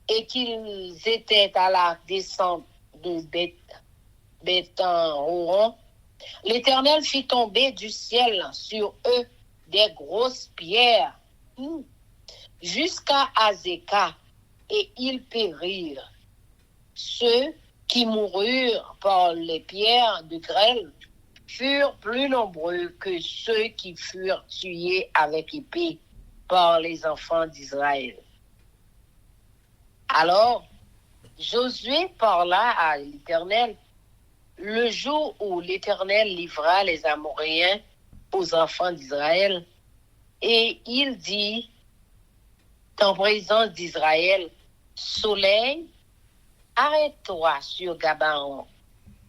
et qu'ils étaient à la descente de Beth-Horon. L'Éternel fit tomber du ciel sur eux des grosses pierres jusqu'à Azeka, et ils périrent. Ceux qui moururent par les pierres de grêle furent plus nombreux que ceux qui furent tués avec épée par les enfants d'Israël. Alors, Josué parla à l'Éternel le jour où l'Éternel livra les Amoréens aux enfants d'Israël, et il dit en présence d'Israël, « Soleil, arrête-toi sur Gabaon,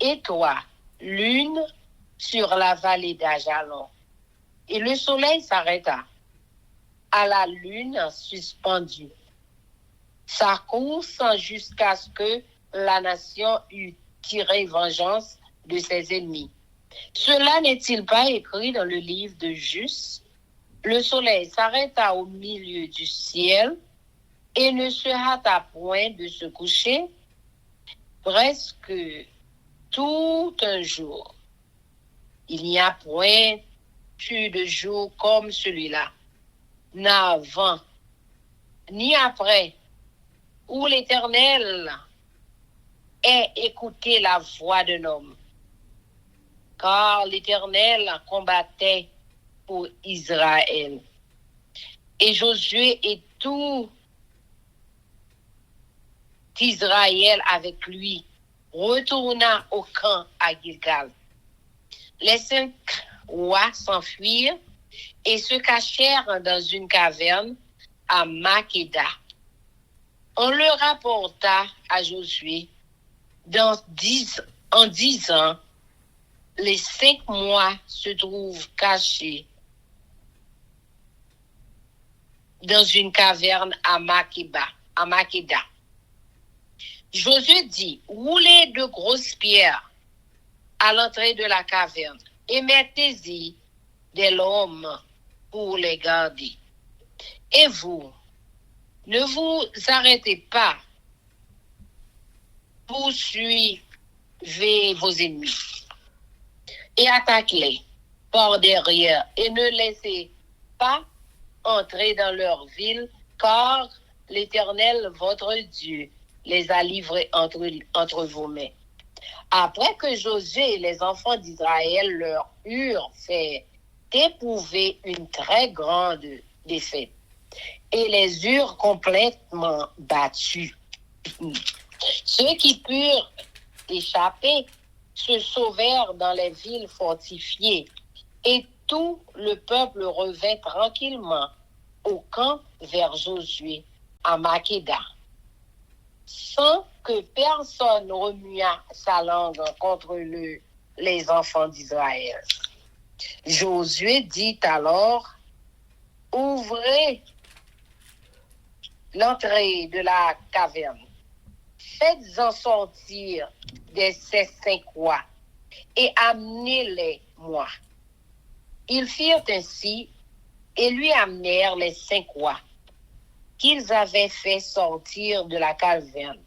et toi, lune, sur la vallée d'Ajalon. » Et le soleil s'arrêta. à la lune suspendue. Sa course jusqu'à ce que la nation eût tiré vengeance de ses ennemis. Cela n'est-il pas écrit dans le livre de Juste? Le soleil s'arrêta au milieu du ciel et ne se hâta point de se coucher. Presque tout un jour. Il n'y a point eu de jour comme celui-là, ni avant, ni après, où l'Éternel ait écouté la voix d'un homme. Car l'Éternel combattait pour Israël. Et Josué et tout Israël avec lui retourna au camp à Gilgal. Les 5 rois s'enfuirent et se cachèrent dans une caverne à Makeda. On le rapporta à Josué en disant, les 5 mois se trouvent cachés dans une caverne à Makeda. Josué dit, roulez de grosses pierres à l'entrée de la caverne et mettez-y des lommes pour les garder. Et vous, ne vous arrêtez pas, poursuivez vos ennemis et attaquez-les par derrière et ne laissez pas entrer dans leur ville, car l'Éternel, votre Dieu, les a livrés entre vos mains. Après que Josué et les enfants d'Israël leur eurent fait éprouver une très grande défaite et les eurent complètement battus, ceux qui purent échapper se sauvèrent dans les villes fortifiées et tout le peuple revint tranquillement au camp vers Josué à Makeda, sans que personne remuât sa langue contre les enfants d'Israël. Josué dit alors, ouvrez l'entrée de la caverne, faites-en sortir ces 5 rois et amenez-les moi. Ils firent ainsi et lui amenèrent les 5 rois qu'ils avaient fait sortir de la caverne.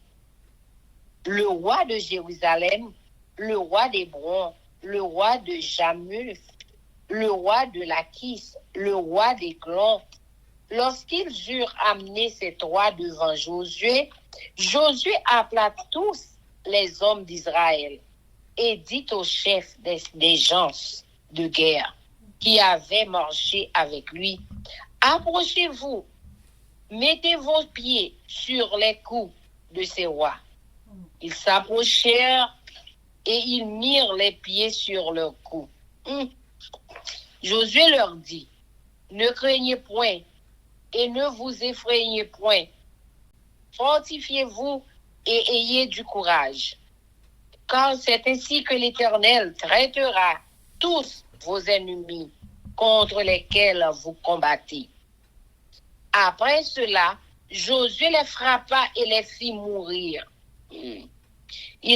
Le roi de Jérusalem, le roi d'Hébron, le roi de Jarmuth, le roi de Lachish, le roi d'Églon. Lorsqu'ils eurent amené ces 3 devant Josué, Josué appela tous les hommes d'Israël et dit aux chefs des gens de guerre qui avaient marché avec lui, approchez-vous, mettez vos pieds sur les coups de ces rois. Ils s'approchèrent et ils mirent les pieds sur leurs coups. Josué leur dit, ne craignez point et ne vous effrayez point. Fortifiez-vous et ayez du courage, car c'est ainsi que l'Éternel traitera tous vos ennemis contre lesquels vous combattez. Après cela, Josué les frappa et les fit mourir. Il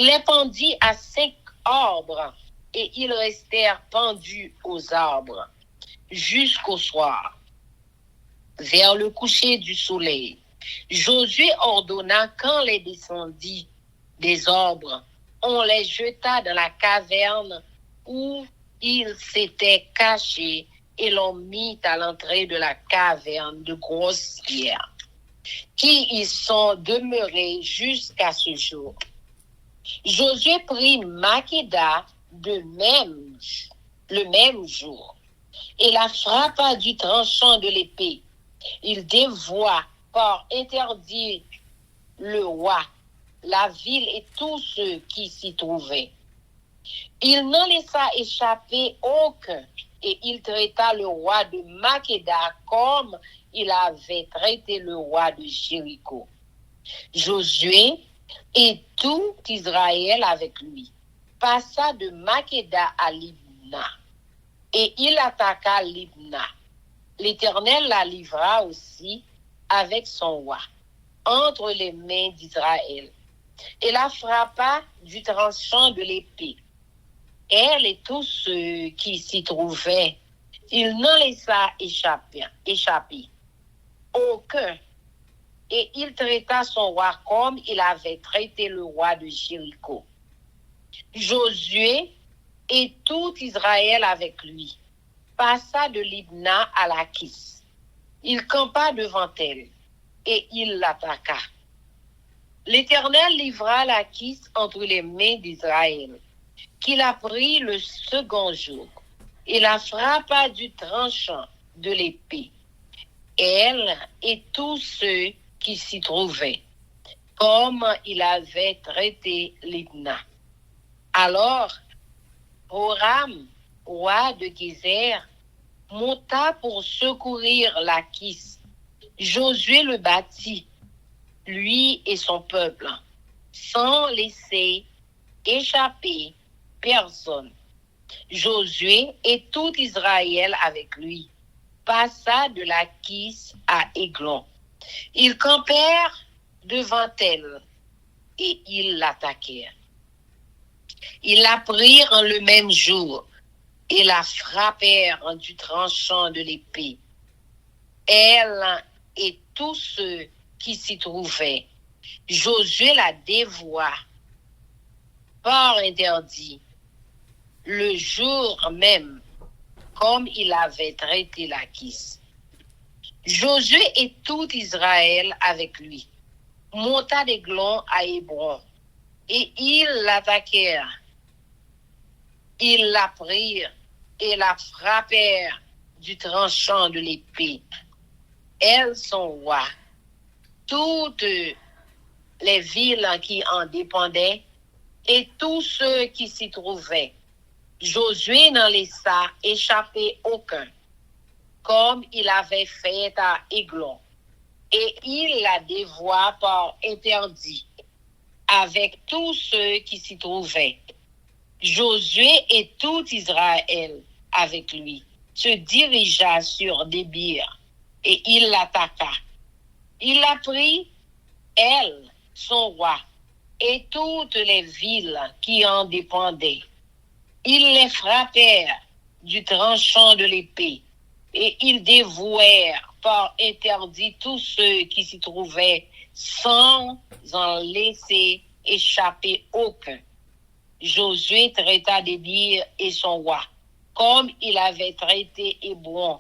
les pendit à 5 arbres et ils restèrent pendus aux arbres jusqu'au soir. Vers le coucher du soleil, Josué ordonna quand les descendit des arbres, on les jeta dans la caverne où ils s'étaient cachés et l'on mit à l'entrée de la caverne de grosses pierres, qui y sont demeurés jusqu'à ce jour. Josué prit Makeda le même jour et la frappa du tranchant de l'épée. Il dévoua par interdit le roi, la ville et tous ceux qui s'y trouvaient. Il n'en laissa échapper aucun et il traita le roi de Makeda comme il avait traité le roi de Jéricho. Josué et tout Israël avec lui passa de Makeda à Libna et il attaqua Libna. L'Éternel la livra aussi avec son roi entre les mains d'Israël et la frappa du tranchant de l'épée. Elle et tous ceux qui s'y trouvaient, il n'en laissa échapper aucun. Et il traita son roi comme il avait traité le roi de Jéricho. Josué et tout Israël avec lui passa de Libna à Lachis. Il campa devant elle et il l'attaqua. L'Éternel livra Lachis entre les mains d'Israël, qui la prit le second jour et la frappa du tranchant de l'épée. Elle et tous ceux qui s'y trouvaient, comme il avait traité Libna. Alors, Horam, roi de Gézer, monta pour secourir Lachis. Josué le battit, lui et son peuple, sans laisser échapper personne. Josué et tout Israël avec lui passa de Lachis à Églon. Ils campèrent devant elle et ils l'attaquèrent. Ils la prirent le même jour et la frappèrent du tranchant de l'épée. Elle et tous ceux qui s'y trouvaient. Josué la dévoua par interdit le jour même, comme il avait traité Lachis. Josué et tout Israël avec lui monta d'Églon à Hébron, et ils l'attaquèrent. Ils la prirent et la frappèrent du tranchant de l'épée. Elle, son roi, toutes les villes qui en dépendaient, et tous ceux qui s'y trouvaient. Josué n'en laissa échapper aucun, comme il avait fait à Églon, et il la dévoua par interdit, avec tous ceux qui s'y trouvaient. Josué et tout Israël avec lui se dirigea sur Débir, et il l'attaqua. Il la prit, elle, son roi, et toutes les villes qui en dépendaient. Ils les frappèrent du tranchant de l'épée, et ils dévouèrent par interdit tous ceux qui s'y trouvaient, sans en laisser échapper aucun. Josué traita Débir et son roi, comme il avait traité Hébron,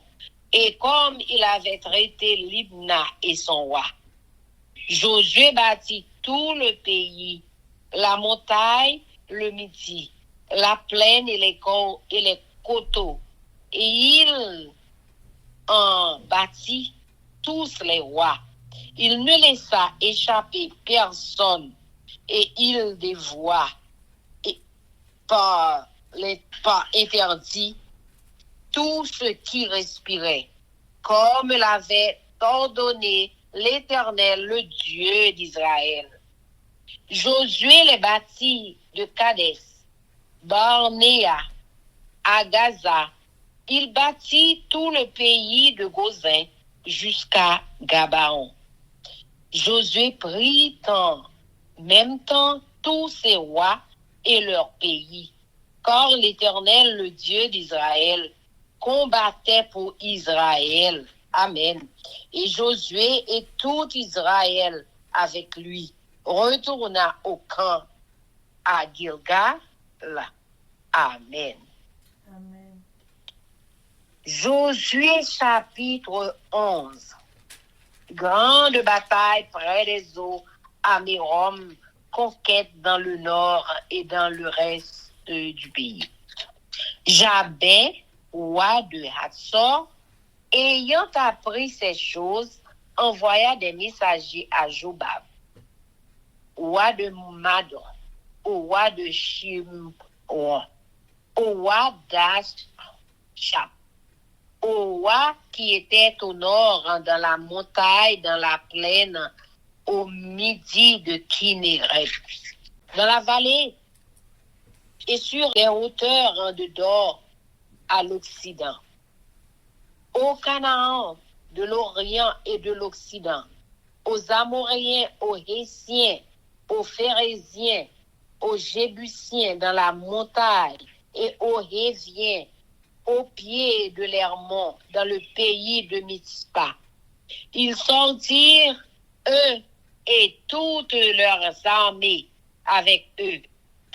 et comme il avait traité Libna et son roi. Josué bâtit tout le pays, la montagne, le midi, la plaine et les coteaux, et il en bâtit tous les rois. Il ne laissa échapper personne, et il dévoua par interdit tout ce qui respirait, comme l'avait ordonné l'Éternel, le Dieu d'Israël. Josué les bâtit de Kadès, Barnéa, à Gaza. Il bâtit tout le pays de Gozin jusqu'à Gabaon. Josué prit en même temps tous ses rois et leur pays, car l'Éternel, le Dieu d'Israël, combattait pour Israël. Amen. Et Josué et tout Israël avec lui retourna au camp à Gilgal. Amen. Amen. Josué chapitre 11. Grande bataille près des eaux à Mérom, conquête dans le nord et dans le reste du pays. Jabin, roi de Hatzor, ayant appris ces choses, envoya des messagers à Jobab, roi de Madon, au roi de Shimron, au roi d'Ashap, au roi qui était au nord, dans la montagne, dans la plaine, au midi de Kinneret, dans la vallée et sur les hauteurs de Dor à l'Occident. Au Canaan, de l'Orient et de l'Occident, aux Amoréens, aux Hétiens, aux Phérésiens, aux Jébusiens dans la montagne et aux Héviens, au pied de l'Hermon, dans le pays de Mitzpah. Ils sortirent, eux et toutes leurs armées avec eux,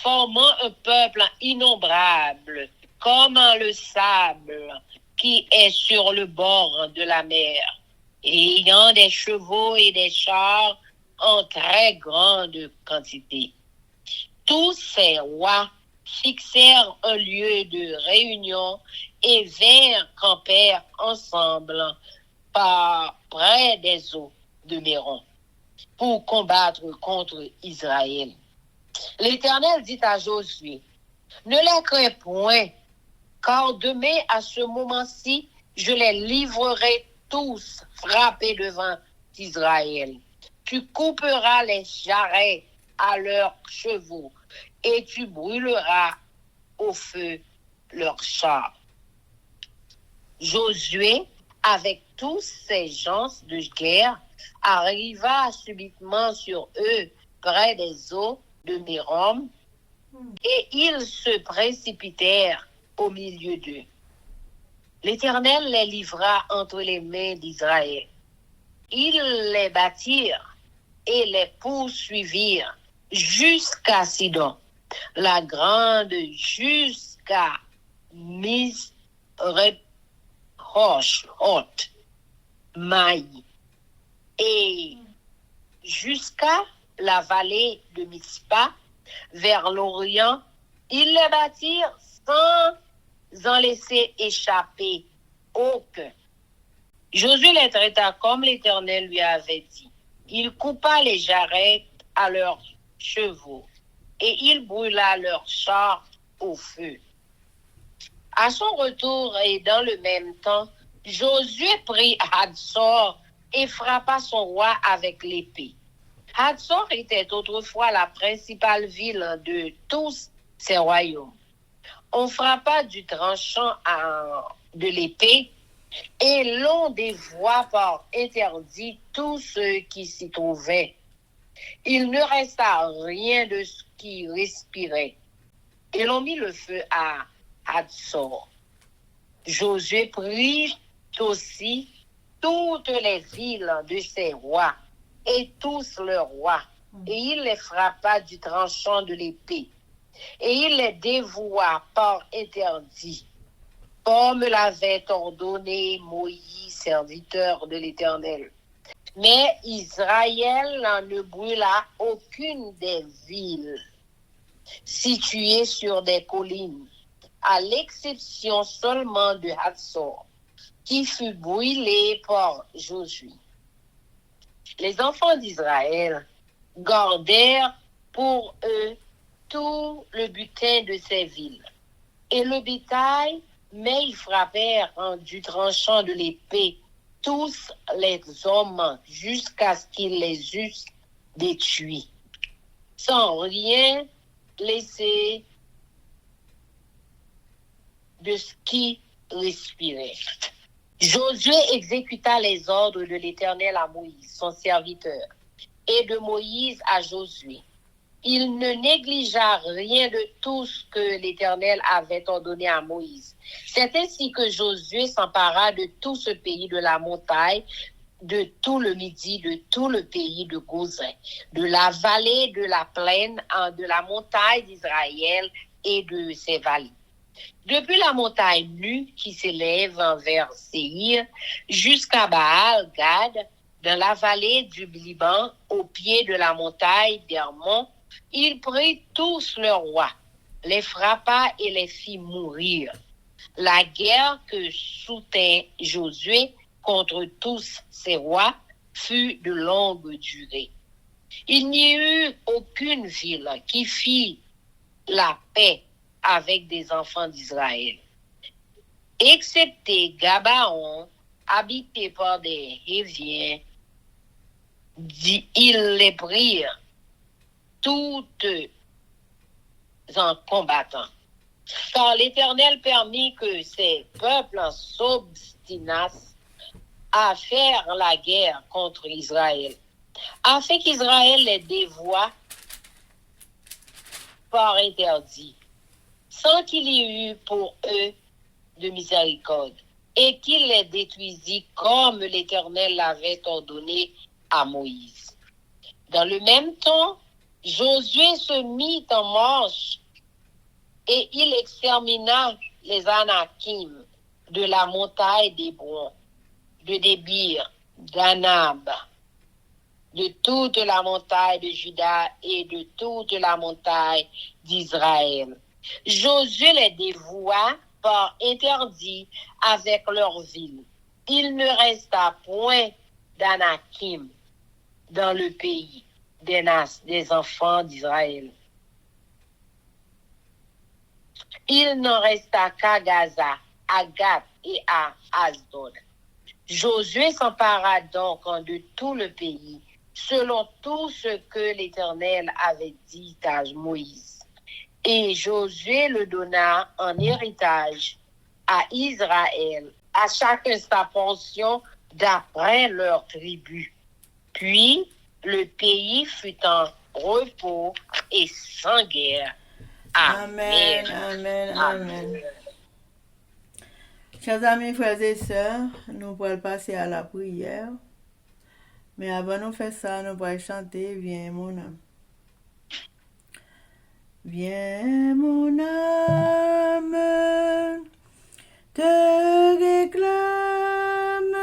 formant un peuple innombrable, comme le sable qui est sur le bord de la mer, et ayant des chevaux et des chars en très grande quantité. Tous ces rois fixèrent un lieu de réunion et vinrent camper ensemble par près des eaux de Méron pour combattre contre Israël. L'Éternel dit à Josué, ne les crains point, car demain à ce moment-ci, je les livrerai tous frappés devant Israël. Tu couperas les jarrets à leurs chevaux et tu brûleras au feu leurs chars. Josué, avec tous ces gens de guerre, arriva subitement sur eux près des eaux de Mérom, et ils se précipitèrent au milieu d'eux. L'Éternel les livra entre les mains d'Israël. Ils les battirent et les poursuivirent jusqu'à Sidon, la grande, jusqu'à Misrephoth, Maï, et jusqu'à la vallée de Mitzpah, vers l'Orient. Ils les battirent sans en laisser échapper aucun. Josué les traita comme l'Éternel lui avait dit. Il coupa les jarrets à leurs chevaux et il brûla leurs chars au feu. À son retour et dans le même temps, Josué prit Hatzor et frappa son roi avec l'épée. Hatzor était autrefois la principale ville de tous ces royaumes. On frappa du tranchant de l'épée et l'on dévoua par interdit tous ceux qui s'y trouvaient. Il ne resta rien de ce qui respirait. Et l'on mit le feu à Hatzor. Josué prit aussi toutes les villes de ses rois et tous leurs rois, et il les frappa du tranchant de l'épée, et il les dévoua par interdit, comme l'avait ordonné Moïse, serviteur de l'Éternel. Mais Israël ne brûla aucune des villes situées sur des collines, à l'exception seulement de Hatzor, qui fut brûlé par Josué. Les enfants d'Israël gardèrent pour eux tout le butin de ces villes et le bétail, mais ils frappèrent du tranchant de l'épée tous les hommes jusqu'à ce qu'ils les eussent détruits, sans rien laisser de ce qui respirait. Josué exécuta les ordres de l'Éternel à Moïse, son serviteur, et de Moïse à Josué. Il ne négligea rien de tout ce que l'Éternel avait ordonné à Moïse. C'est ainsi que Josué s'empara de tout ce pays de la montagne, de tout le Midi, de tout le pays de Gozin, de la vallée, de la plaine, de la montagne d'Israël et de ses vallées. Depuis la montagne nue qui s'élève vers Séhir jusqu'à Baal-Gad, dans la vallée du Liban, au pied de la montagne d'Hermon, il prit tous leurs rois, les frappa et les fit mourir. La guerre que soutint Josué contre tous ces rois fut de longue durée. Il n'y eut aucune ville qui fit la paix avec des enfants d'Israël, excepté Gabaon, habité par des Héviens. Ils les prirent toutes en combattant. Car l'Éternel permit que ces peuples s'obstinassent à faire la guerre contre Israël, afin qu'Israël les dévoie par interdit, sans qu'il y eût pour eux de miséricorde, et qu'il les détruisit comme l'Éternel l'avait ordonné à Moïse. Dans le même temps, Josué se mit en marche et il extermina les Anakim de la montagne d'Hébron, de Débir, d'Anab, de toute la montagne de Juda et de toute la montagne d'Israël. Josué les dévoua par interdit avec leurs villes. Il ne resta point d'Anakim dans le pays des enfants d'Israël. Il n'en resta qu'à Gaza, à Gath et à Asdod. Josué s'empara donc de tout le pays, selon tout ce que l'Éternel avait dit à Moïse. Et Josué le donna en héritage à Israël, à chacun sa portion d'après leur tribu. Puis le pays fut en repos et sans guerre. Amen, amen, amen. Chers amis, frères et sœurs, nous pourrons passer à la prière. Mais avant de faire ça, nous pourrons chanter « Viens mon âme ». Viens mon âme, te réclame,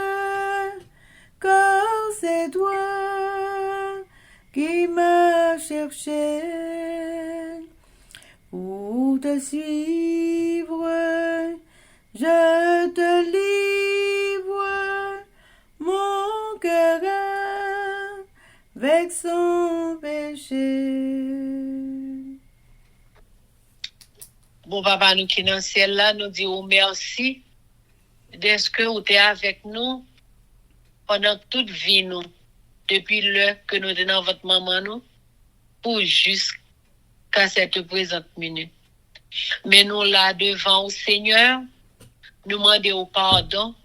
car c'est toi qui m'as cherché pour te suivre. Je te livre mon cœur avec son péché. Bon papa, nous qui dans le ciel là, nous disons merci d'être que vous êtes avec nous pendant toute vie nous, depuis l'heure que nous sommes dans votre maman nous, pour jusqu'à cette présente minute. Mais nous là devant au Seigneur, nous demandons pardon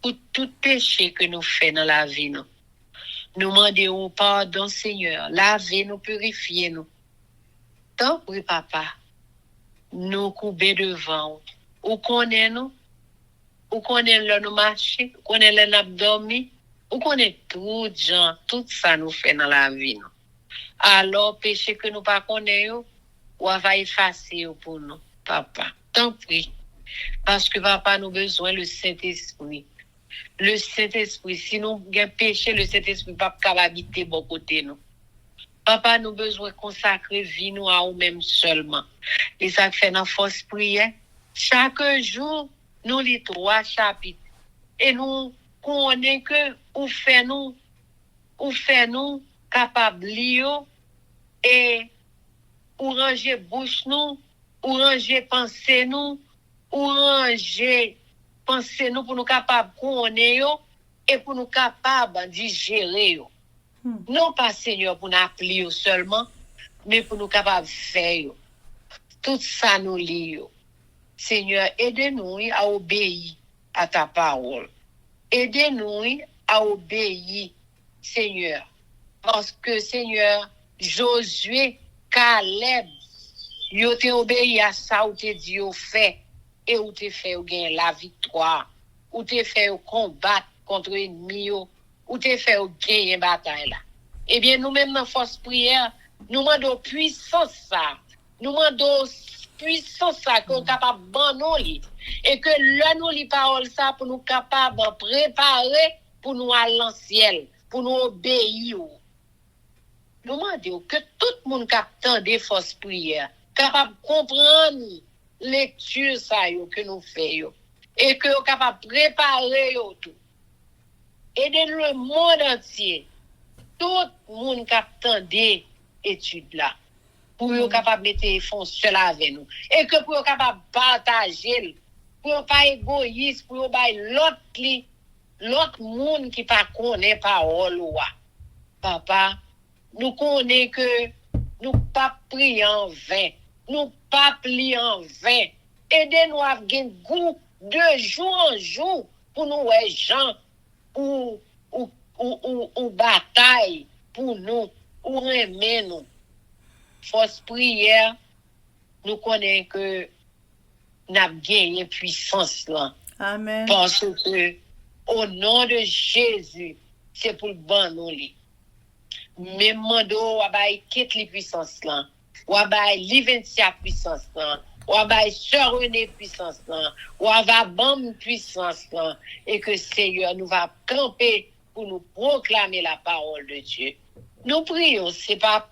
pour tout péché que nous faisons dans la vie nous. Nous demandons pardon Seigneur, lavez-nous, purifiez-nous. Tant pis papa. Nous couper devant ou connaît nous ou connaît là nous marcher ou connaît là nous dormir ou connaît tout gens tout ça nous fait dans la vie nous. Alors péché que nous pas connaît ou va effacer pour nous papa tant pis parce que papa nous besoin le Saint-Esprit si nous gain péché le Saint-Esprit pas capable habiter bon côté nous. Papa, nous besoin consacrer vie nous à nous-mêmes seulement. Et ça fait dans force prière. Chaque jour, nous lisons 3 chapitres. Et nous connaissons que ou fait nous capables de lire et ou ranger bouche nous, ou ranger pensée nous, ou ranger pensée nous pour nous capables de connaître et pour nous capables de digérer. Non pas Seigneur pour nous appeler seulement, mais pour nous capables de faire. Tout ça nous lie. Seigneur, aidez-nous à obéir à ta parole. Aidez-nous à obéir, Seigneur. Parce que Seigneur, Josué, Caleb, ils ont obéi à ça, ou te dit au fait, et ou te fait gagner la victoire, ou te fait combattre contre l'ennemi, ou te fait gagner une bataille là. Eh bien, nous-mêmes, dans force prière, nous demandons puissance ça. Nous demandons puissance ça qu'on est capable de banner. Et que là, nous les paroles ça pour nous capables de préparer pour nous aller dans le ciel, pour nous obéir. Nous demandons que tout le monde capte des forces prières, capable de comprendre lecture ça que nous faisons. Et que nous capable de préparer tout. Aider le monde entier. Tout le monde qui attend des études là, pour être capable de mettre fonds seul avec nous. Et que pour être capable de partager, pour ne pas égoïste, pour l'autre monde qui ne connaît pas parole. Papa, nous connaissons que nous ne pas prier en vain. nous pas plier en vain. Aidez-nous à gagner goût de jour en jour pour nous les gens ou bataille pour nous, ou remet nous. Force prière, nous connaissons que nous avons gagné puissance là. Amen. Parce que au nom de Jésus, c'est pour le bon nous. Même mando ou abay quitte les puissances là. Ou abay Liventia puissance là. Ou abay Sœur Renée puissance là. Ou abay Bam puissance là. Et que Seigneur nous va camper pour nous proclamer la parole de Dieu. Nous prions, c'est pas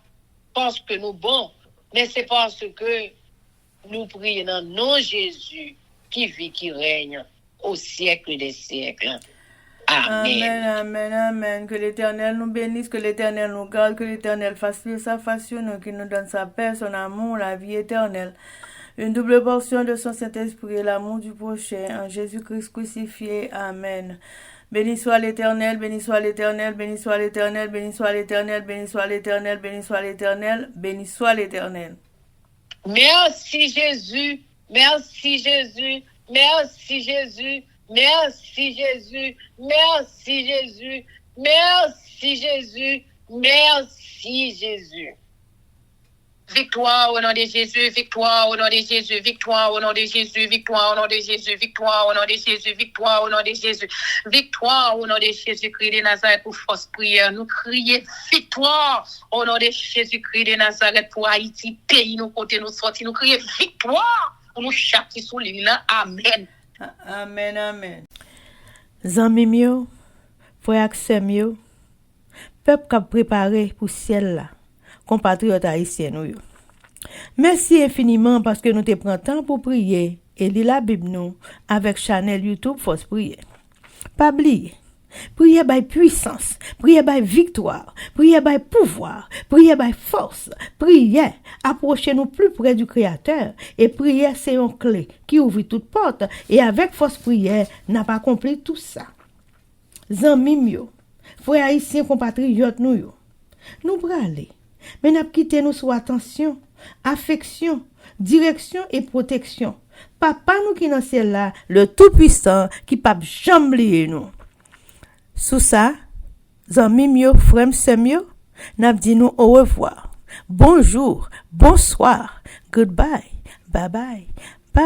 parce que nous bons, mais c'est parce que nous prions dans le nom de Jésus qui vit, qui règne au siècle des siècles. Amen. Amen, amen, amen. Que l'Éternel nous bénisse, que l'Éternel nous garde, que l'Éternel fasse luire sa face sur nous, qu'il nous donne sa paix, son amour, la vie éternelle. Une double portion de son Saint-Esprit et l'amour du prochain en Jésus-Christ crucifié. Amen. Béni soit l'Éternel, béni soit l'Éternel, béni soit l'Éternel, béni soit l'Éternel, béni soit l'Éternel, béni soit l'Éternel, béni soit l'Éternel. Merci Jésus, merci Jésus, merci Jésus, merci Jésus, merci Jésus, merci Jésus, merci Jésus. Victoire au nom de Jésus, victoire au nom de Jésus, victoire au nom de Jésus, victoire au nom de Jésus, victoire au nom de Jésus, victoire au nom de Jésus, victoire au nom de Jésus-Christ de Nazareth pour force prière. Nous crions victoire au nom de Jésus-Christ de Nazareth pour Haïti, pays nous côté nous sortir. Nous crions victoire pour nous châtier sous l'île. Amen. Amen, amen. Zami mio, frère Axem yo, peuple qui a préparé pour ciel là. Compatriotes haïtiens nous. Merci infiniment parce que nous te prenons temps pour prier et lire la Bible nous avec channel YouTube Force Prière. Pas oublier. Prier by puissance, prier by victoire, prier by pouvoir, prier by force, prier, approchez-nous plus près du Créateur et prier c'est une clé qui ouvre toute porte et avec force prière n'a pas accompli tout ça. Zanmi mio, frères haïtiens compatriotes nous aller. Mais n'a quitté nous sous attention, affection, direction et protection. Papa nous qui dans ciel là, le tout-puissant qui pas jamais oublier nous. Sous ça, zanmi mio, frère semio, n'a dit nous au revoir. Bonjour, bonsoir, goodbye, bye bye, bye.